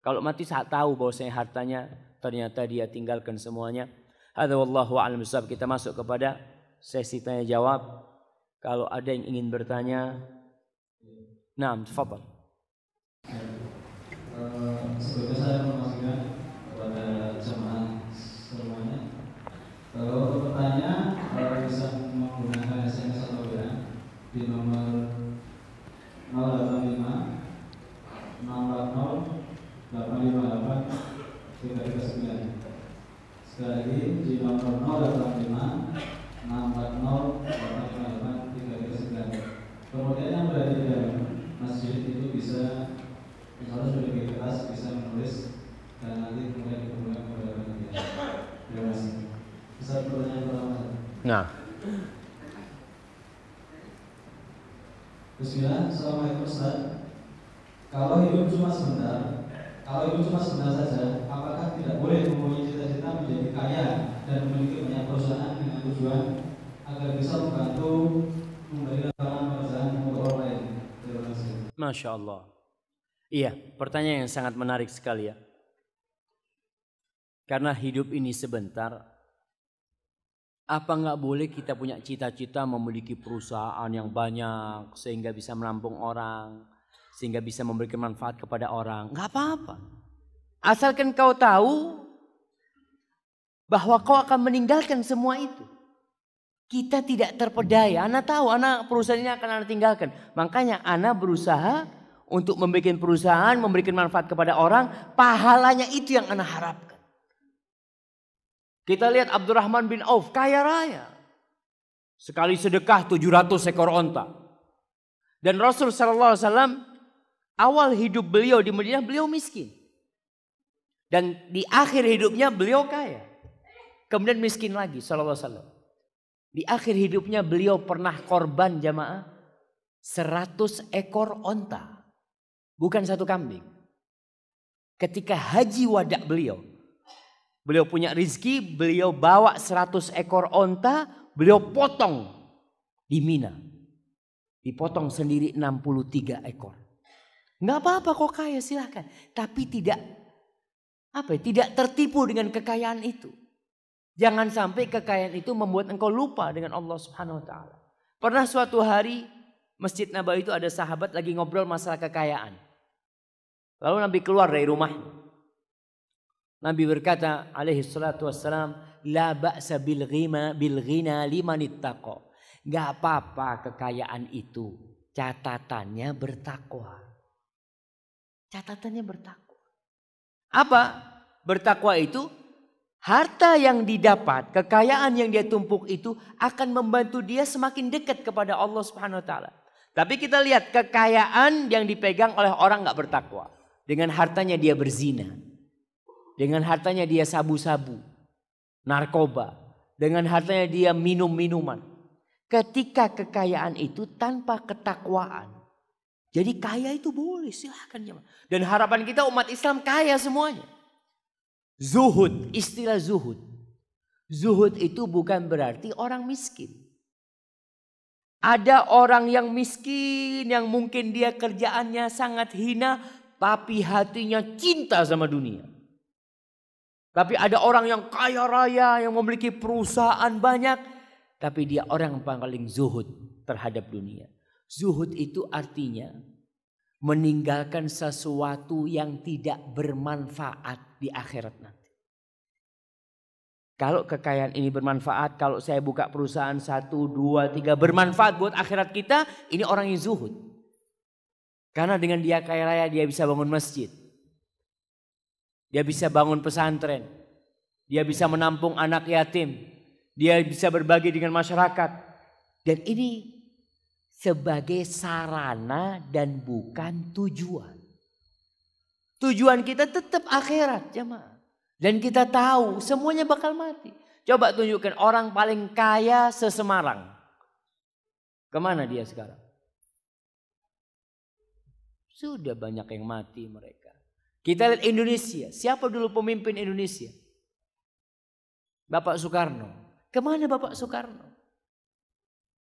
Kalau mati saat tahu bahwasanya hartanya ternyata dia tinggalkan semuanya. Hadza wallahu a'lam bishawab. Kita masuk kepada sesi tanya jawab. Kalau ada yang ingin bertanya. Naam, tafadhal. Sebelumnya saya memastikan kepada jemaah semuanya, kalau bertanya bisa menggunakan SMS atau WA di nomor 085 640 858 339. Sekali lagi di nomor 085 640 858 339. Kemudian yang berada di dalam masjid itu bisa, misalnya sudah di kelas, bisa menulis dan nanti kemudian dihubungkan kepada panitia. Terima kasih. Bisa pertanyaan pertama. Nah. Bismillah. Assalamualaikum Ustaz. Kalau hidup cuma sebentar saja, apakah tidak boleh mempunyai cita-cita menjadi kaya dan memiliki banyak perusahaan dengan tujuan agar bisa membantu memberi lapangan pekerjaan untuk orang lain? Terima kasih. Masya Allah. Iya, pertanyaan yang sangat menarik sekali ya. Karena hidup ini sebentar, apa nggak boleh kita punya cita-cita memiliki perusahaan yang banyak sehingga bisa menampung orang, sehingga bisa memberikan manfaat kepada orang? Nggak apa-apa. Asalkan kau tahu bahwa kau akan meninggalkan semua itu. Kita tidak terpedaya. Ana tahu, ana perusahaan ini akan ana tinggalkan. Makanya ana berusaha untuk membuat perusahaan, memberikan manfaat kepada orang. Pahalanya itu yang ana harapkan. Kita lihat Abdurrahman bin Auf, kaya raya. Sekali sedekah 700 ekor onta. Dan Rasul SAW, awal hidup beliau di Madinah, beliau miskin. Dan di akhir hidupnya beliau kaya. Kemudian miskin lagi SAW. Di akhir hidupnya beliau pernah korban jamaah 100 ekor onta. Bukan satu kambing. Ketika haji wada beliau punya rizki, beliau bawa 100 ekor onta, beliau potong di Mina. Dipotong sendiri 63 ekor. Nggak apa-apa kok kaya, silahkan. Tapi tidak tertipu dengan kekayaan itu. Jangan sampai kekayaan itu membuat engkau lupa dengan Allah Subhanahu wa taala. Pernah suatu hari Masjid Nabawi itu ada sahabat lagi ngobrol masalah kekayaan. Lalu Nabi keluar dari rumahnya. Nabi berkata alaihi salatu wassalam, la ba'sa bil ghina liman ittaqa. Enggak apa-apa kekayaan itu, catatannya bertakwa. Catatannya bertakwa. Apa? Bertakwa itu harta yang didapat, kekayaan yang dia tumpuk itu akan membantu dia semakin dekat kepada Allah Subhanahu wa taala. Tapi kita lihat kekayaan yang dipegang oleh orang enggak bertakwa. Dengan hartanya dia berzina. Dengan hartanya dia sabu-sabu, narkoba. Dengan hartanya dia minum-minuman. Ketika kekayaan itu tanpa ketakwaan. Jadi kaya itu boleh, silahkan. Dan harapan kita umat Islam kaya semuanya. Zuhud, istilah zuhud. Zuhud itu bukan berarti orang miskin. Ada orang yang miskin yang mungkin dia kerjaannya sangat hina. Tapi hatinya cinta sama dunia. Tapi ada orang yang kaya raya, yang memiliki perusahaan banyak. Tapi dia orang yang paling zuhud terhadap dunia. Zuhud itu artinya meninggalkan sesuatu yang tidak bermanfaat di akhirat nanti. Kalau kekayaan ini bermanfaat, kalau saya buka perusahaan 1, 2, 3 bermanfaat buat akhirat kita, ini orang yang zuhud. Karena dengan dia kaya raya dia bisa bangun masjid. Dia bisa bangun pesantren. Dia bisa menampung anak yatim. Dia bisa berbagi dengan masyarakat. Dan ini sebagai sarana dan bukan tujuan. Tujuan kita tetap akhirat, jemaah. Dan kita tahu semuanya bakal mati. Coba tunjukkan orang paling kaya se-Semarang. Kemana dia sekarang? Sudah banyak yang mati mereka. Kita lihat Indonesia. Siapa dulu pemimpin Indonesia? Bapak Soekarno. Kemana Bapak Soekarno?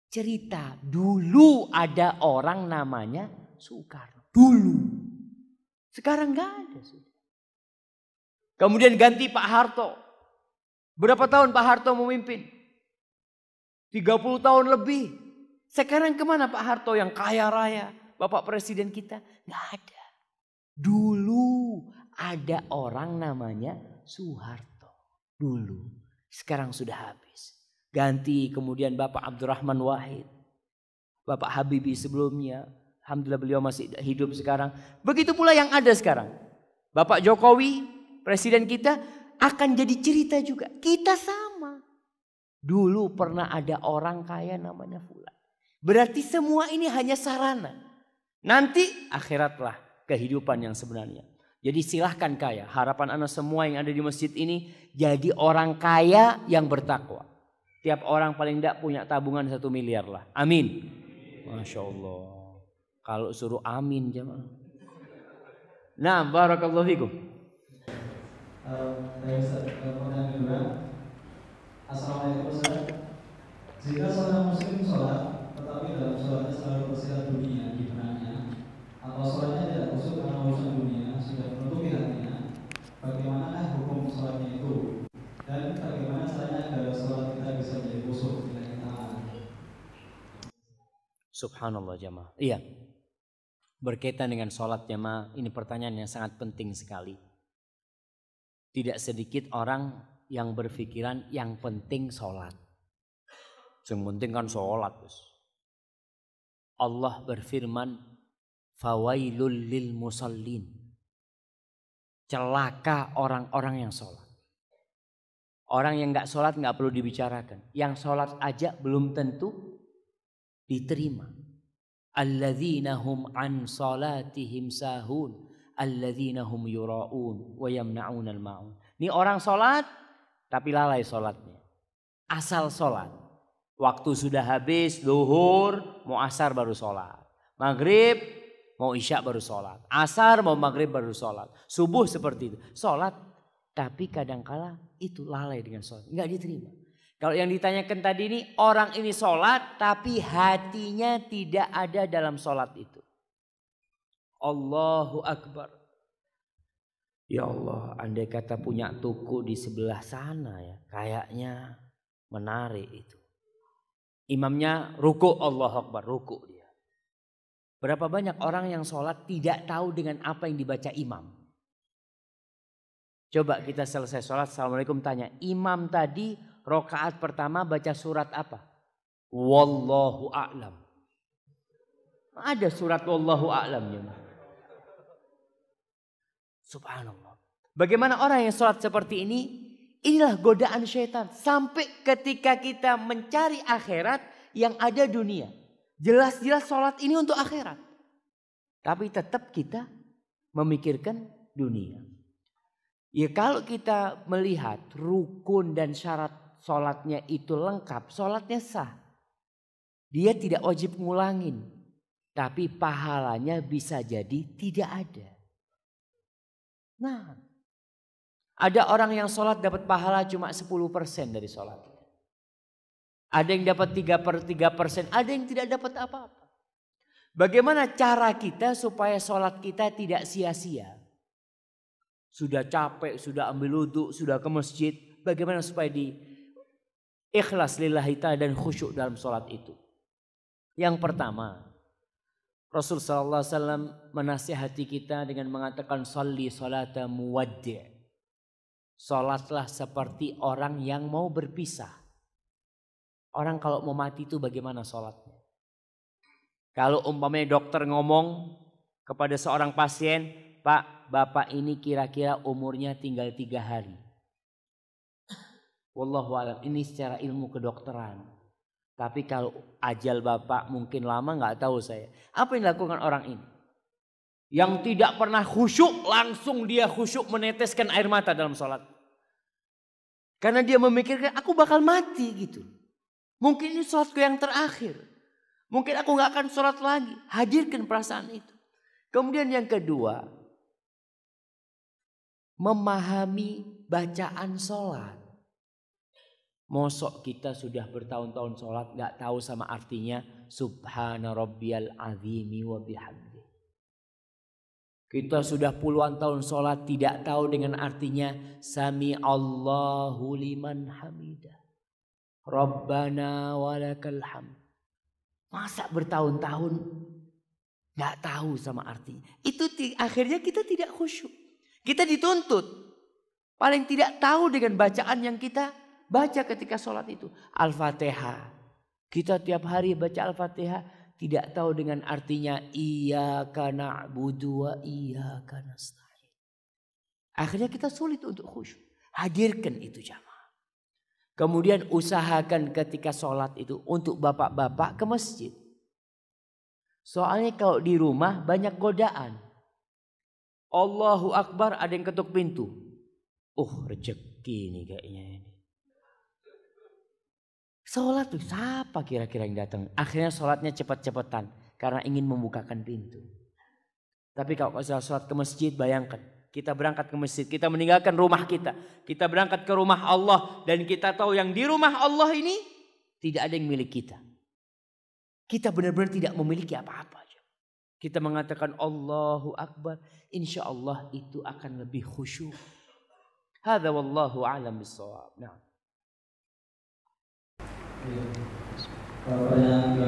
Cerita. Dulu ada orang namanya Soekarno. Dulu. Sekarang gak ada. Kemudian ganti Pak Harto. Berapa tahun Pak Harto memimpin? 30 tahun lebih. Sekarang kemana Pak Harto yang kaya raya? Bapak Presiden kita? Gak ada. Dulu ada orang namanya Soeharto. Dulu. Sekarang sudah habis. Ganti kemudian Bapak Abdurrahman Wahid. Bapak Habibie sebelumnya. Alhamdulillah beliau masih hidup sekarang. Begitu pula yang ada sekarang. Bapak Jokowi, Presiden kita akan jadi cerita juga. Kita sama. Dulu pernah ada orang kaya namanya Fulan. Berarti semua ini hanya sarana. Nanti akhiratlah kehidupan yang sebenarnya. Jadi silahkan kaya. Harapan anak semua yang ada di masjid ini jadi orang kaya yang bertakwa. Tiap orang paling tidak punya tabungan 1 miliar lah. Amin. Masya Allah. Kalau suruh amin jemaah. Nah, barakallahu fikum. Pertanyaan kedua. Assalamualaikum Ustaz. Jika seorang muslim sholat, tetapi dalam sholatnya selalu bersifat dunia di benaknya, atau sholatnya tidak khusyuk karena urusan dunia sudah menutupi hatinya, bagaimanakah hukum sholatnya itu? Dan bagaimana caranya agar sholat kita bisa menjadi khusyuk bila kita lalai? Subhanallah jemaah. Iya. Berkaitan dengan sholat jemaah, ini pertanyaan yang sangat penting sekali. Tidak sedikit orang yang berpikiran yang penting sholat. Yang penting kan sholat. Allah berfirman, fawailul lil musallin. Celaka orang-orang yang sholat. Orang yang gak sholat gak perlu dibicarakan. Yang sholat aja belum tentu diterima. Alladzina hum an salatihim sahun. Alladzina hum yura'un wa yamna'unal ma'un. Ini orang sholat tapi lalai sholatnya. Asal sholat. Waktu sudah habis, zuhur, mau asar baru sholat. Maghrib, mau isya baru sholat. Asar, mau maghrib baru sholat. Subuh seperti itu. Sholat tapi kadangkala itu lalai dengan sholat. Enggak diterima. Kalau yang ditanyakan tadi ini, orang ini sholat tapi hatinya tidak ada dalam sholat itu. Allahu Akbar. Ya Allah, andai kata punya toko di sebelah sana ya, kayaknya menarik itu. Imamnya ruku, Allahu Akbar, ruku dia. Berapa banyak orang yang sholat tidak tahu dengan apa yang dibaca imam. Coba kita selesai sholat, assalamualaikum, tanya, imam tadi rakaat pertama baca surat apa? Wallahu a'lam. Ada surat wallahu a'lam ya. Subhanallah. Bagaimana orang yang sholat seperti ini? Inilah godaan syaitan. Sampai ketika kita mencari akhirat yang ada dunia. Jelas-jelas sholat ini untuk akhirat. Tapi tetap kita memikirkan dunia. Ya kalau kita melihat rukun dan syarat sholatnya itu lengkap. Sholatnya sah. Dia tidak wajib ngulangin. Tapi pahalanya bisa jadi tidak ada. Nah, ada orang yang sholat dapat pahala cuma 10% dari sholat. Ada yang dapat 3/3%, ada yang tidak dapat apa-apa. Bagaimana cara kita supaya sholat kita tidak sia-sia? Sudah capek, sudah ambil wudhu, sudah ke masjid. Bagaimana supaya ikhlas lillahi ta'ala dan khusyuk dalam sholat itu? Yang pertama, Rasul sallallahu alaihi wasallam menasihati kita dengan mengatakan sholli salata muwaddi'. Sholatlah seperti orang yang mau berpisah. Orang kalau mau mati itu bagaimana sholatnya? Kalau umpamanya dokter ngomong kepada seorang pasien, Pak, bapak ini kira-kira umurnya tinggal 3 hari. Wallahualam, ini secara ilmu kedokteran. Tapi kalau ajal bapak mungkin lama, nggak tahu saya. Apa yang dilakukan orang ini? Yang tidak pernah khusyuk, langsung dia khusyuk meneteskan air mata dalam sholat. Karena dia memikirkan aku bakal mati gitu. Mungkin ini sholatku yang terakhir. Mungkin aku gak akan sholat lagi. Hadirkan perasaan itu. Kemudian yang kedua, memahami bacaan sholat. Mosok kita sudah bertahun-tahun sholat gak tahu sama artinya Subhana rabbiyal azimi wa bihamdi. Kita sudah puluhan tahun sholat tidak tahu dengan artinya Sami Allahu liman hamidah, Rabbana walakal hamd. Masa bertahun-tahun gak tahu sama artinya. Itu akhirnya kita tidak khusyuk. Kita dituntut paling tidak tahu dengan bacaan yang kita baca ketika sholat itu. Al-Fatihah. Kita tiap hari baca Al-Fatihah tidak tahu dengan artinya iyyaka na'budu wa iyyaka nasta'in. Akhirnya kita sulit untuk khusyuk. Hadirkan itu jamaah. Kemudian usahakan ketika sholat itu untuk bapak-bapak ke masjid. Soalnya kalau di rumah banyak godaan. Allahu Akbar, ada yang ketuk pintu. Rezeki nih kayaknya ini. Sholat tuh siapa kira-kira yang datang? Akhirnya sholatnya cepat-cepatan karena ingin membukakan pintu. Tapi kalau sholat ke masjid, bayangkan. Kita berangkat ke masjid, kita meninggalkan rumah kita. Kita berangkat ke rumah Allah dan kita tahu yang di rumah Allah ini tidak ada yang milik kita. Kita benar-benar tidak memiliki apa-apa. Kita mengatakan Allahu Akbar, insya Allah itu akan lebih khusyuk. Hadza wallahu a'lam bissawab. Nah. Pertanyaan ke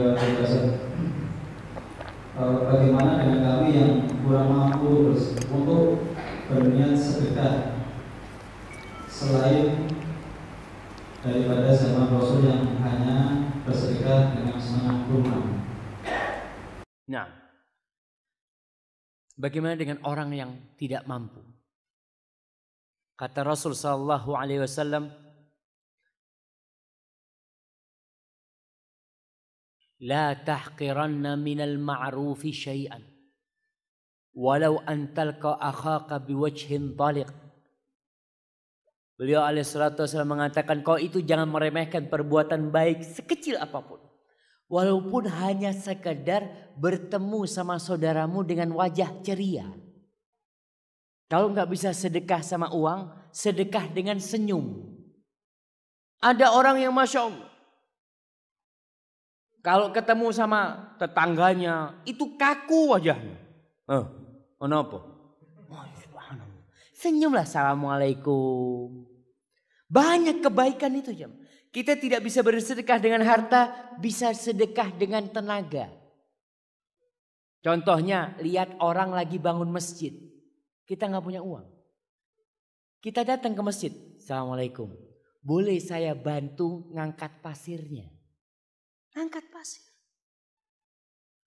bagaimana dengan kami yang kurang mampu untuk berniat sedekah selain daripada zaman Rasul yang hanya bersedekah dengan setengah kurma? Nah, bagaimana dengan orang yang tidak mampu? Kata Rasul sallallahu alaihi wasallam, la tahqiranna minal ma'rufi syai'an walau an talqa akhaka biwajhin taliq. Beliau alaihi salatu wasallam mengatakan, kau itu jangan meremehkan perbuatan baik sekecil apapun. Walaupun hanya sekedar bertemu sama saudaramu dengan wajah ceria. Kalau nggak bisa sedekah sama uang, sedekah dengan senyum. Ada orang yang Masya Allah, kalau ketemu sama tetangganya, itu kaku wajahnya. Kenapa? Senyumlah, assalamualaikum. Banyak kebaikan itu jam. Kita tidak bisa bersedekah dengan harta, bisa sedekah dengan tenaga. Contohnya, lihat orang lagi bangun masjid. Kita nggak punya uang. Kita datang ke masjid. Assalamualaikum. Boleh saya bantu ngangkat pasirnya? Angkat pasir.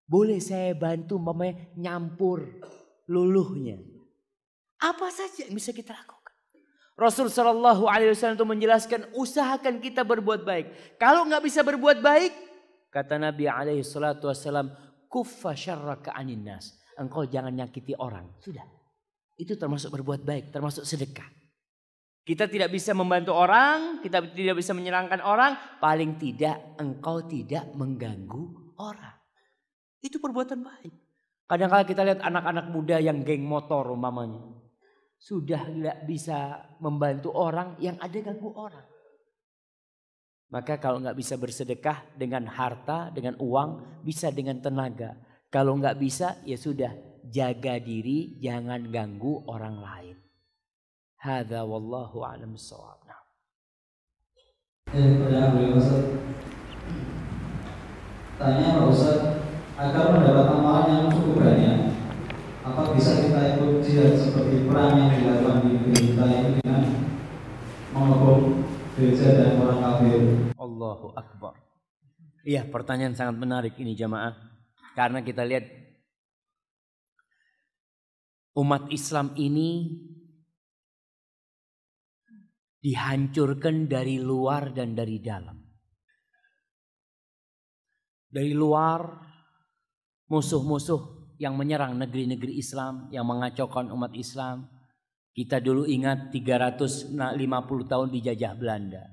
Boleh saya bantu nyampur luluhnya? Apa saja yang bisa kita lakukan. Rasul sallallahu alaihi wasallam itu menjelaskan, usahakan kita berbuat baik. Kalau nggak bisa berbuat baik, kata Nabi alaihi salatu wasallam, kuffa syarraka anin nas. Engkau jangan nyakiti orang. Sudah. Itu termasuk berbuat baik, termasuk sedekah. Kita tidak bisa membantu orang, kita tidak bisa menyerangkan orang, paling tidak engkau tidak mengganggu orang. Itu perbuatan baik. Kadang-kadang kita lihat anak-anak muda yang geng motor umpamanya. Sudah tidak bisa membantu orang, yang ada ganggu orang. Maka kalau nggak bisa bersedekah dengan harta, dengan uang, bisa dengan tenaga. Kalau nggak bisa, ya sudah, jaga diri, jangan ganggu orang lain. Hadza wallahu a'lam bissawab. Pertanyaan beliau Ustaz. Tanya Pak Ustaz, agar mendapat amalan yang cukup banyak, apa bisa kita ikut jihad seperti perang yang dilakukan di negeri kita ini dengan gereja dan orang kafir. Allahu Akbar. Iya, pertanyaan sangat menarik ini jamaah. Karena kita lihat umat Islam ini dihancurkan dari luar dan dari dalam. Dari luar, musuh-musuh yang menyerang negeri-negeri Islam, yang mengacaukan umat Islam. Kita dulu ingat 350 tahun dijajah Belanda.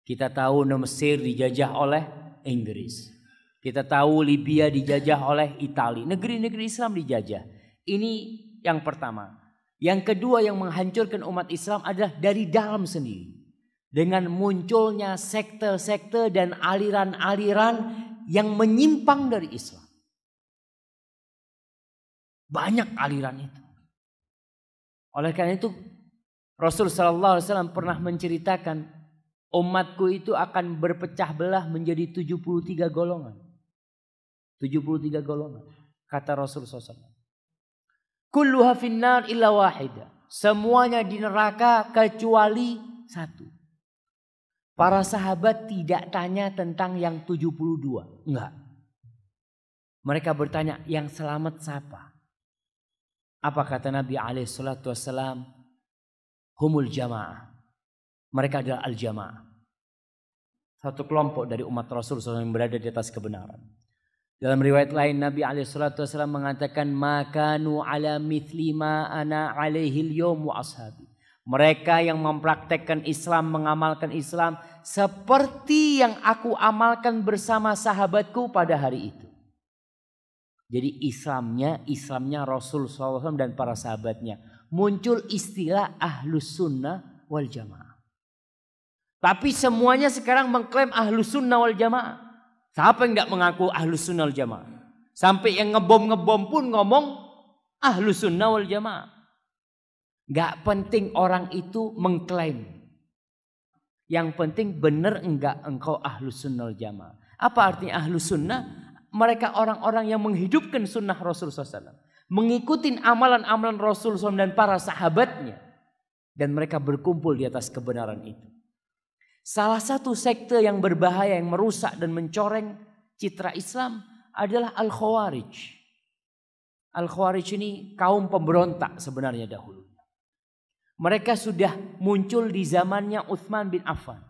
Kita tahu Mesir dijajah oleh Inggris. Kita tahu Libya dijajah oleh Italia. Negeri-negeri Islam dijajah. Ini yang pertama. Yang kedua yang menghancurkan umat Islam adalah dari dalam sendiri. Dengan munculnya sekte-sekte dan aliran-aliran yang menyimpang dari Islam. Banyak aliran itu. Oleh karena itu Rasul sallallahu alaihi wasallam pernah menceritakan umatku itu akan berpecah belah menjadi 73 golongan. 73 golongan. Kata Rasul sallallahu alaihi wasallam. Kulluha finnar illa wahida. Semuanya di neraka kecuali satu. Para sahabat tidak tanya tentang yang 72. Enggak. Mereka bertanya yang selamat siapa? Apa kata Nabi SAW? Humul jamaah. Mereka adalah al-jamaah. Satu kelompok dari umat Rasul SAW yang berada di atas kebenaran. Dalam riwayat lain Nabi SAW mengatakan makanu ala mithli ma ana alaihi al-yawm wa ashabi. Mereka yang mempraktekkan Islam, mengamalkan Islam seperti yang aku amalkan bersama sahabatku pada hari itu. Jadi Islamnya Rasul SAW dan para sahabatnya. Muncul istilah Ahlus Sunnah wal Jamaah. Tapi semuanya sekarang mengklaim Ahlus Sunnah wal Jamaah. Siapa yang tidak mengaku Ahlus Sunnah wal Jamaah? Sampai yang ngebom pun ngomong Ahlus Sunnah wal Jamaah. Gak penting orang itu mengklaim. Yang penting benar enggak engkau Ahlus Sunnah wal Jamaah. Apa artinya Ahlus Sunnah? Mereka orang-orang yang menghidupkan sunnah Rasul SAW. Mengikuti amalan-amalan Rasul SAW dan para sahabatnya. Dan mereka berkumpul di atas kebenaran itu. Salah satu sekte yang berbahaya, yang merusak dan mencoreng citra Islam adalah Al-Khawarij. Al-Khawarij ini kaum pemberontak sebenarnya dahulu. Mereka sudah muncul di zamannya Utsman bin Affan.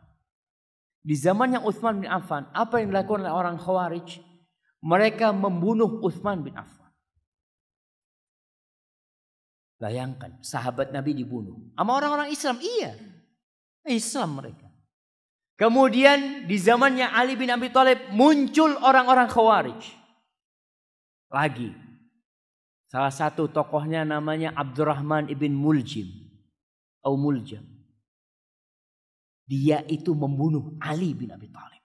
Di zamannya Utsman bin Affan, apa yang dilakukan oleh orang Khawarij? Mereka membunuh Utsman bin Affan. Bayangkan, sahabat Nabi dibunuh. Sama orang-orang Islam, iya. Islam mereka. Kemudian di zamannya Ali bin Abi Thalib muncul orang-orang Khawarij. Lagi. Salah satu tokohnya namanya Abdurrahman ibn Muljam. Atau Muljam. Dia itu membunuh Ali bin Abi Thalib.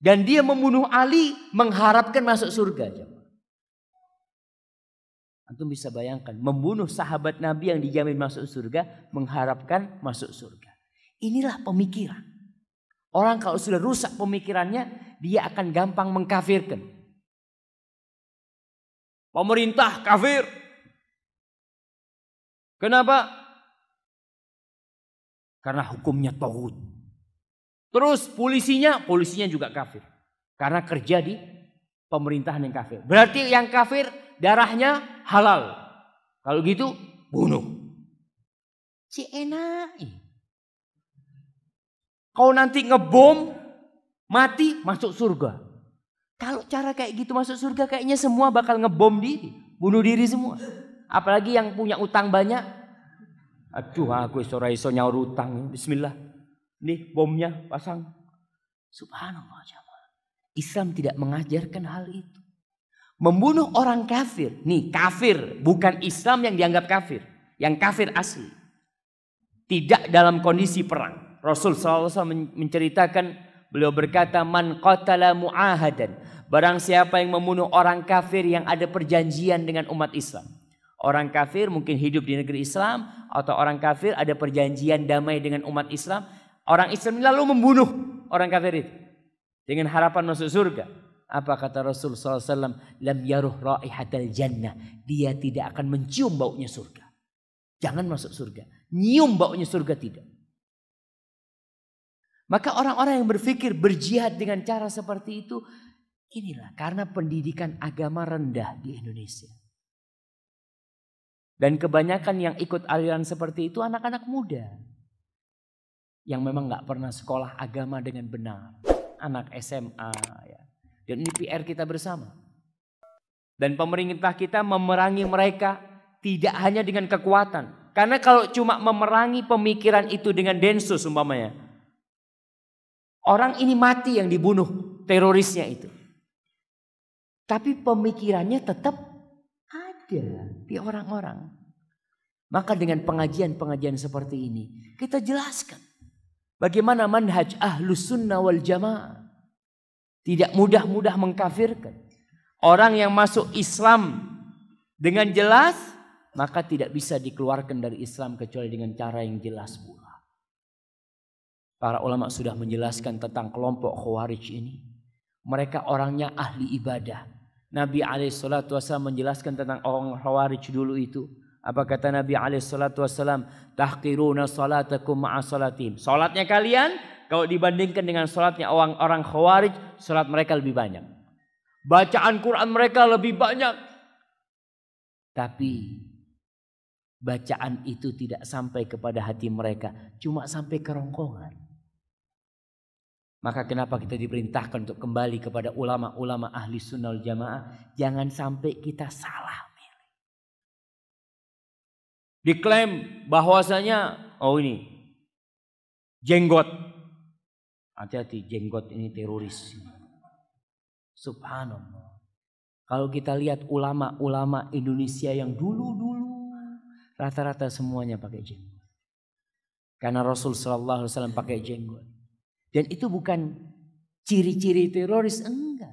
Dan dia membunuh Ali mengharapkan masuk surga. Antum bisa bayangkan. Membunuh sahabat Nabi yang dijamin masuk surga. Mengharapkan masuk surga. Inilah pemikiran. Orang kalau sudah rusak pemikirannya. Dia akan gampang mengkafirkan. Pemerintah kafir. Kenapa? Karena hukumnya taghut. Terus polisinya juga kafir. Karena kerja di pemerintahan yang kafir. Berarti yang kafir darahnya halal. Kalau gitu bunuh. Si enak. Kau nanti ngebom, mati, masuk surga. Kalau cara kayak gitu masuk surga kayaknya semua bakal ngebom diri. Bunuh diri semua. Apalagi yang punya utang banyak. Aduh aku iso nyaur utang. Bismillah. Nih bomnya pasang. Subhanallah jamaah. Islam tidak mengajarkan hal itu. Membunuh orang kafir. Nih kafir. Bukan Islam yang dianggap kafir. Yang kafir asli. Tidak dalam kondisi perang. Rasul SAW menceritakan. Beliau berkata. Man qatala mu'ahadan. Barang siapa yang membunuh orang kafir yang ada perjanjian dengan umat Islam. Orang kafir mungkin hidup di negeri Islam. Atau orang kafir ada perjanjian damai dengan umat Islam. Orang Islam lalu membunuh orang kafir itu. Dengan harapan masuk surga. Apa kata Rasul SAW? Lam yaruh raihatal jannah. Dia tidak akan mencium baunya surga. Jangan masuk surga. Nyium baunya surga tidak. Maka orang-orang yang berpikir berjihad dengan cara seperti itu, inilah karena pendidikan agama rendah di Indonesia. Dan kebanyakan yang ikut aliran seperti itu anak-anak muda. Yang memang gak pernah sekolah agama dengan benar. Anak SMA. Ya. Dan ini PR kita bersama. Dan pemerintah kita memerangi mereka tidak hanya dengan kekuatan. Karena kalau cuma memerangi pemikiran itu dengan densus umpamanya. Orang ini mati yang dibunuh terorisnya itu. Tapi pemikirannya tetap ada di orang-orang. Maka dengan pengajian-pengajian seperti ini kita jelaskan bagaimana manhaj ahlus sunnah wal jamaah. Tidak mudah-mudah mengkafirkan. Orang yang masuk Islam dengan jelas maka tidak bisa dikeluarkan dari Islam kecuali dengan cara yang jelas pula. Para ulama sudah menjelaskan tentang kelompok Khawarij ini. Mereka orangnya ahli ibadah. Nabi SAW menjelaskan tentang orang Khawarij dulu itu. Apa kata Nabi SAW? Tahqiruna salatakum ma'a salatihim. Salatnya kalian kalau dibandingkan dengan salatnya orang Khawarij, salat mereka lebih banyak. Bacaan Quran mereka lebih banyak. Tapi bacaan itu tidak sampai kepada hati mereka. Cuma sampai kerongkongan. Maka kenapa kita diperintahkan untuk kembali kepada ulama-ulama ahli sunnah wal jamaah. Jangan sampai kita salah milih. Diklaim bahwasanya ini jenggot. Hati-hati, jenggot ini teroris. Subhanallah. Kalau kita lihat ulama-ulama Indonesia yang dulu-dulu rata-rata semuanya pakai jenggot. Karena Rasul sallallahu alaihi wasallam pakai jenggot. Dan itu bukan ciri-ciri teroris, enggak.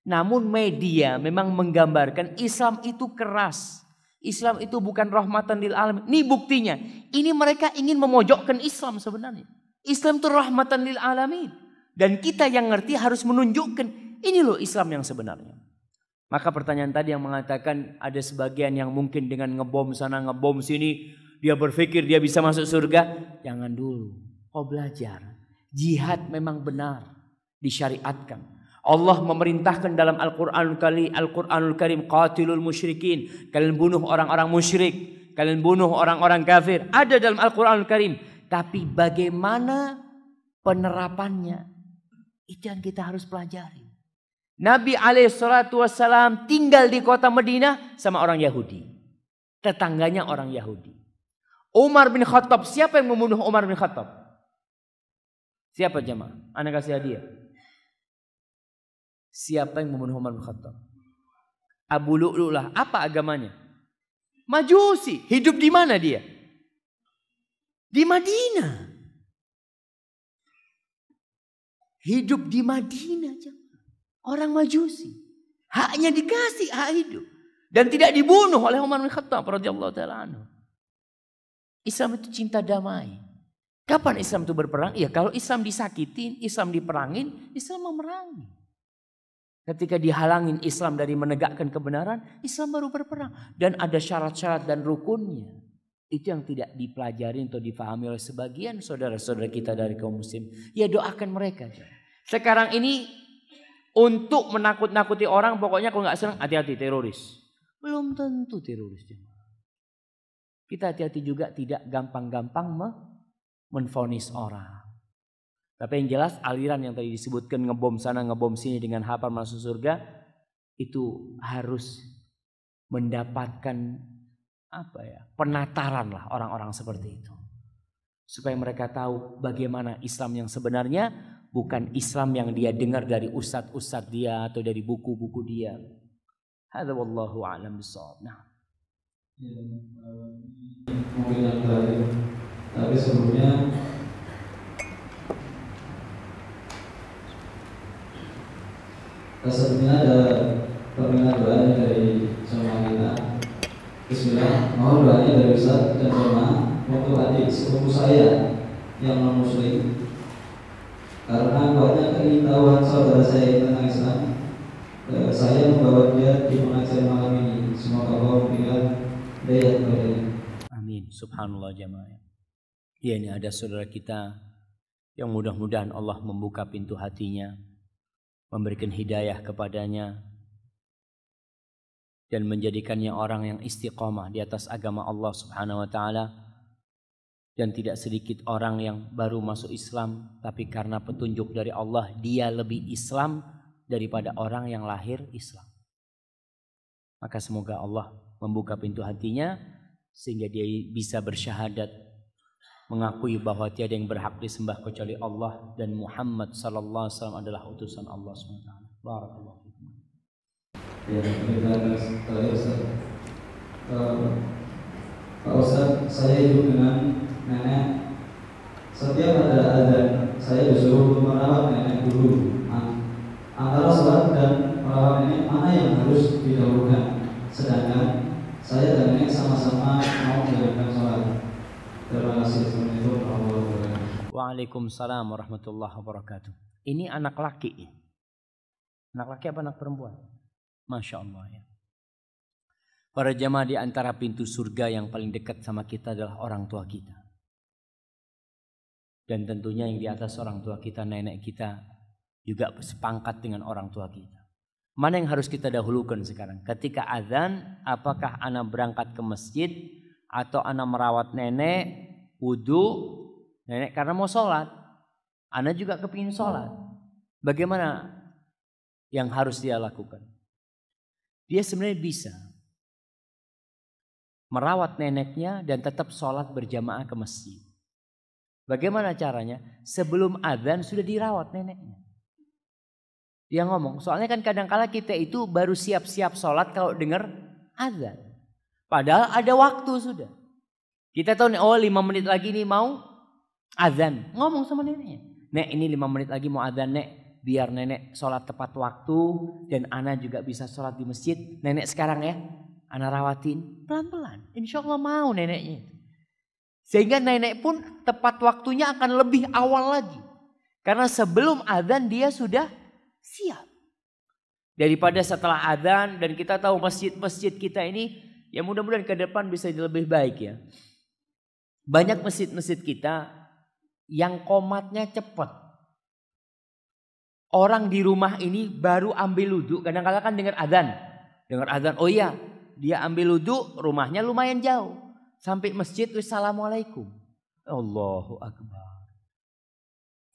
Namun media memang menggambarkan Islam itu keras. Islam itu bukan rahmatan lil alamin. Ini buktinya. Ini mereka ingin memojokkan Islam sebenarnya. Islam itu rahmatan lil alamin. Dan kita yang ngerti harus menunjukkan ini loh Islam yang sebenarnya. Maka pertanyaan tadi yang mengatakan ada sebagian yang mungkin dengan ngebom sana ngebom sini. Dia berpikir dia bisa masuk surga. Jangan dulu. Kau belajar. Jihad memang benar disyariatkan. Allah memerintahkan dalam Al-Quranul Karim qatilul musyrikin. Kalian bunuh orang-orang musyrik. Kalian bunuh orang-orang kafir. Ada dalam Al-Quranul Karim. Tapi bagaimana penerapannya? Itu yang kita harus pelajari. Nabi SAW tinggal di kota Madinah sama orang Yahudi. Tetangganya orang Yahudi. Umar bin Khattab. Siapa yang membunuh Umar bin Khattab? Siapa jemaah? Anda kasih hadiah. Siapa yang membunuh Umar bin Khattab? Abu Lu'lu'lah. Apa agamanya? Majusi. Hidup di mana dia? Di Madinah. Hidup di Madinah. Orang Majusi. Haknya dikasih, hak hidup. Dan tidak dibunuh oleh Umar bin Khattab radhiyallahu ta'ala anhu. Islam itu cinta damai. Kapan Islam itu berperang? Ya kalau Islam disakitin, Islam diperangin, Islam memerangi. Ketika dihalangin Islam dari menegakkan kebenaran, Islam baru berperang. Dan ada syarat-syarat dan rukunnya. Itu yang tidak dipelajari atau difahami oleh sebagian saudara-saudara kita dari kaum muslim. Ya doakan mereka. Sekarang ini untuk menakut-nakuti orang, pokoknya kalau nggak senang hati-hati teroris. Belum tentu teroris. Kita hati-hati juga tidak gampang-gampang menvonis orang. Tapi yang jelas aliran yang tadi disebutkan ngebom sana ngebom sini dengan harapan masuk surga itu harus mendapatkan penataran lah orang-orang seperti itu. Supaya mereka tahu bagaimana Islam yang sebenarnya, bukan Islam yang dia dengar dari ustadz-ustadz dia atau dari buku-buku dia. Hadza wallahu a'lam bishawab. Nah. Mungkin yang terakhir. Tapi sebelumnya ada permintaan doa dari jemaah kita. Bismillah, mohon doanya dari Ustaz dan jemaah untuk adik sepupu saya yang non muslim. Karena banyak keingin saudara saya tentang Islam, saya membawa dia di pengajian malam ini. Semoga Allah memberikan daya kepadanya. Amin. Subhanallah jemaah. Ya, ini ada saudara kita yang mudah-mudahan Allah membuka pintu hatinya, memberikan hidayah kepadanya, dan menjadikannya orang yang istiqomah di atas agama Allah Subhanahu wa taala. Dan tidak sedikit orang yang baru masuk Islam, tapi karena petunjuk dari Allah dia lebih Islam daripada orang yang lahir Islam. Maka semoga Allah membuka pintu hatinya sehingga dia bisa bersyahadat, mengakui bahwa tiada yang berhak disembah kecuali Allah dan Muhammad sallallahu alaihi wasallam adalah utusan Allah SWT. Barakallahu fikum. Ya, Ustaz. Pak Ustaz, saya hidup dengan nenek. Setiap ada azan, saya disuruh untuk merawat nenek dulu. Antara sholat dan merawat nenek, mana yang harus didahulukan? Sedangkan saya dan nenek sama-sama mau menjalankan sholat. Terima kasih. Assalamualaikum warahmatullahi wabarakatuh. Waalaikumsalam warahmatullahi wabarakatuh. Ini anak laki. Anak laki apa anak perempuan? Masya Allah ya. Para jamaah, di antara pintu surga yang paling dekat sama kita adalah orang tua kita. Dan tentunya yang di atas orang tua kita, nenek kita, juga sepangkat dengan orang tua kita. Mana yang harus kita dahulukan sekarang? Ketika azan, apakah anak berangkat ke masjid atau anak merawat nenek, wudu, nenek karena mau sholat, anak juga kepingin sholat. Bagaimana yang harus dia lakukan? Dia sebenarnya bisa merawat neneknya dan tetap sholat berjamaah ke masjid. Bagaimana caranya? Sebelum azan sudah dirawat neneknya. Dia ngomong, soalnya kan kadang-kala kita itu baru siap-siap sholat kalau dengar azan. Padahal ada waktu sudah. Kita tahu nih, oh 5 menit lagi nih mau azan. Ngomong sama neneknya. Nek, ini 5 menit lagi mau azan, Nek. Biar nenek sholat tepat waktu dan ana juga bisa sholat di masjid. Nenek sekarang ya, ana rawatin pelan-pelan. Insya Allah mau neneknya. Sehingga nenek pun tepat waktunya akan lebih awal lagi. Karena sebelum azan dia sudah siap. Daripada setelah azan, dan kita tahu masjid-masjid kita ini ya mudah-mudahan ke depan bisa lebih baik ya. Banyak masjid-masjid kita yang komatnya cepat. Orang di rumah ini baru ambil wudu, kadang-kadang kan dengar azan. Dengar azan, oh iya, dia ambil wudu, rumahnya lumayan jauh. Sampai masjid, wassalamualaikum. Allahu Akbar.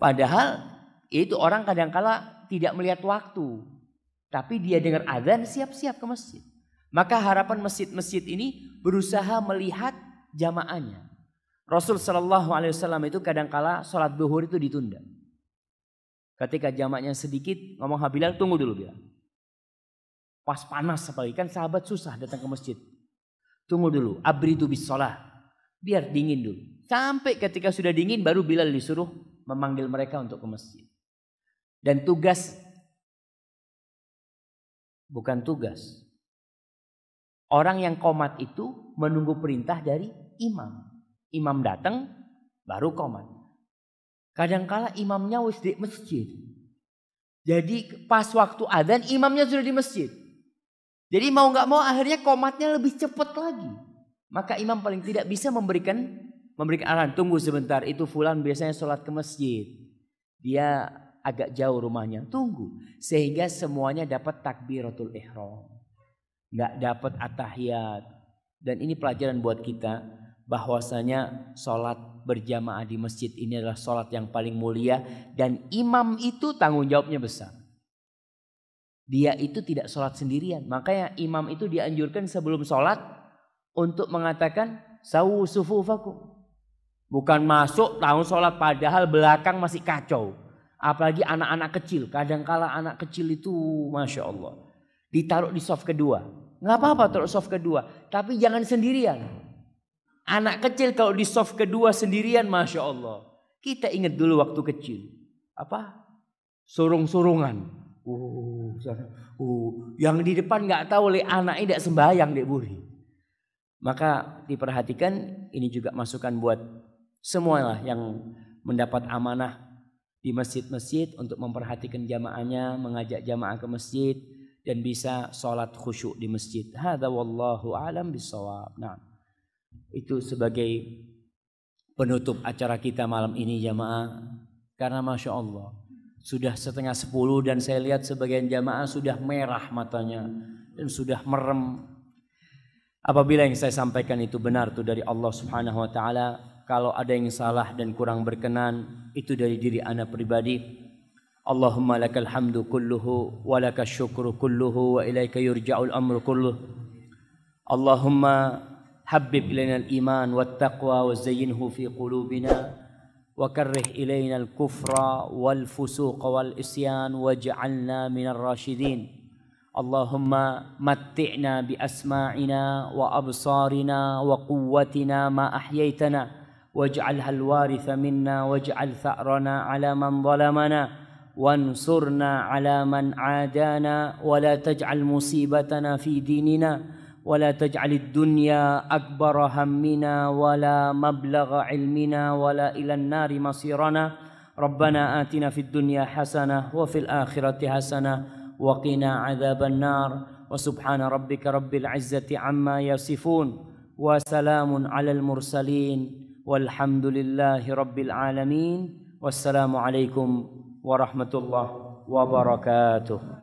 Padahal itu orang kadang-kala tidak melihat waktu. Tapi dia dengar azan siap-siap ke masjid. Maka harapan masjid-masjid ini berusaha melihat jamaahnya. Rasul sallallahu alaihi wasallam itu kadang-kala sholat zuhur itu ditunda. Ketika jamaknya sedikit, ngomong Bilal, tunggu dulu Bilal. Pas panas apalagi, kan sahabat susah datang ke masjid. Tunggu dulu, abridu bis sholah. Biar dingin dulu. Sampai ketika sudah dingin baru Bilal disuruh memanggil mereka untuk ke masjid. Dan bukan tugas. Orang yang qomat itu menunggu perintah dari imam. Imam datang baru qomat. Kadangkala imamnya wis di masjid. Jadi pas waktu adzan imamnya sudah di masjid. Jadi mau nggak mau akhirnya qomatnya lebih cepat lagi. Maka imam paling tidak bisa memberikan arahan. Tunggu sebentar, itu fulan biasanya sholat ke masjid. Dia agak jauh rumahnya. Tunggu. Sehingga semuanya dapat takbiratul ihram. Nggak dapat at-tahiyat. Dan ini pelajaran buat kita. Bahwasanya sholat berjamaah di masjid ini adalah sholat yang paling mulia. Dan imam itu tanggung jawabnya besar. Dia itu tidak sholat sendirian. Makanya imam itu dianjurkan sebelum sholat untuk mengatakan sawu sufufakum. Bukan masuk tahun sholat padahal belakang masih kacau. Apalagi anak-anak kecil. Kadangkala anak kecil itu Masya Allah. Ditaruh di saf kedua. Nggak apa-apa taruh saf kedua. Tapi jangan sendirian. Anak kecil kalau di saf kedua sendirian Masya Allah. Kita ingat dulu waktu kecil. Apa? Surung-surungan. Yang di depan nggak tahu le anak tidak sembahyang dek buri. Maka diperhatikan, ini juga masukan buat semualah yang mendapat amanah di masjid-masjid untuk memperhatikan jamaahnya, mengajak jamaah ke masjid dan bisa sholat khusyuk di masjid. Hadza wallahu a'lam bissawab. Nah, itu sebagai penutup acara kita malam ini jamaah. Karena Masya Allah sudah 9:30 dan saya lihat sebagian jamaah sudah merah matanya dan sudah merem. Apabila yang saya sampaikan itu benar itu dari Allah Subhanahu wa taala, kalau ada yang salah dan kurang berkenan itu dari diri ana pribadi. Allahumma lakal hamdu kulluhu wa lakal syukru kulluhu wa ilaika yurja'ul amru kulluh. Allahumma habbib ilaina al-iman wat taqwa wa zayyinhu fi qulubina wa karrih ilaina al-kufra wal fusuqa wal isyan waj'alna minar rasyidin. Allahumma matti'na bi asma'ina wa absarina wa quwwatina ma ahyaytana waj'alha al-waritha minna waj'al tha'rana 'ala man zalamana wansurna 'ala man 'adana wa la taj'al musibatana fi dinina wa la taj'al ad-dunya akbara hammina wa la mablagha 'ilmina wa la ila an-nari masirana. Rabbana atina fid dunya hasanah wa fil akhirati hasanah وقنا عذاب النار وسبحان ربك رب العزة عما يصفون وسلام على المرسلين والحمد لله رب العالمين والسلام عليكم ورحمة الله وبركاته.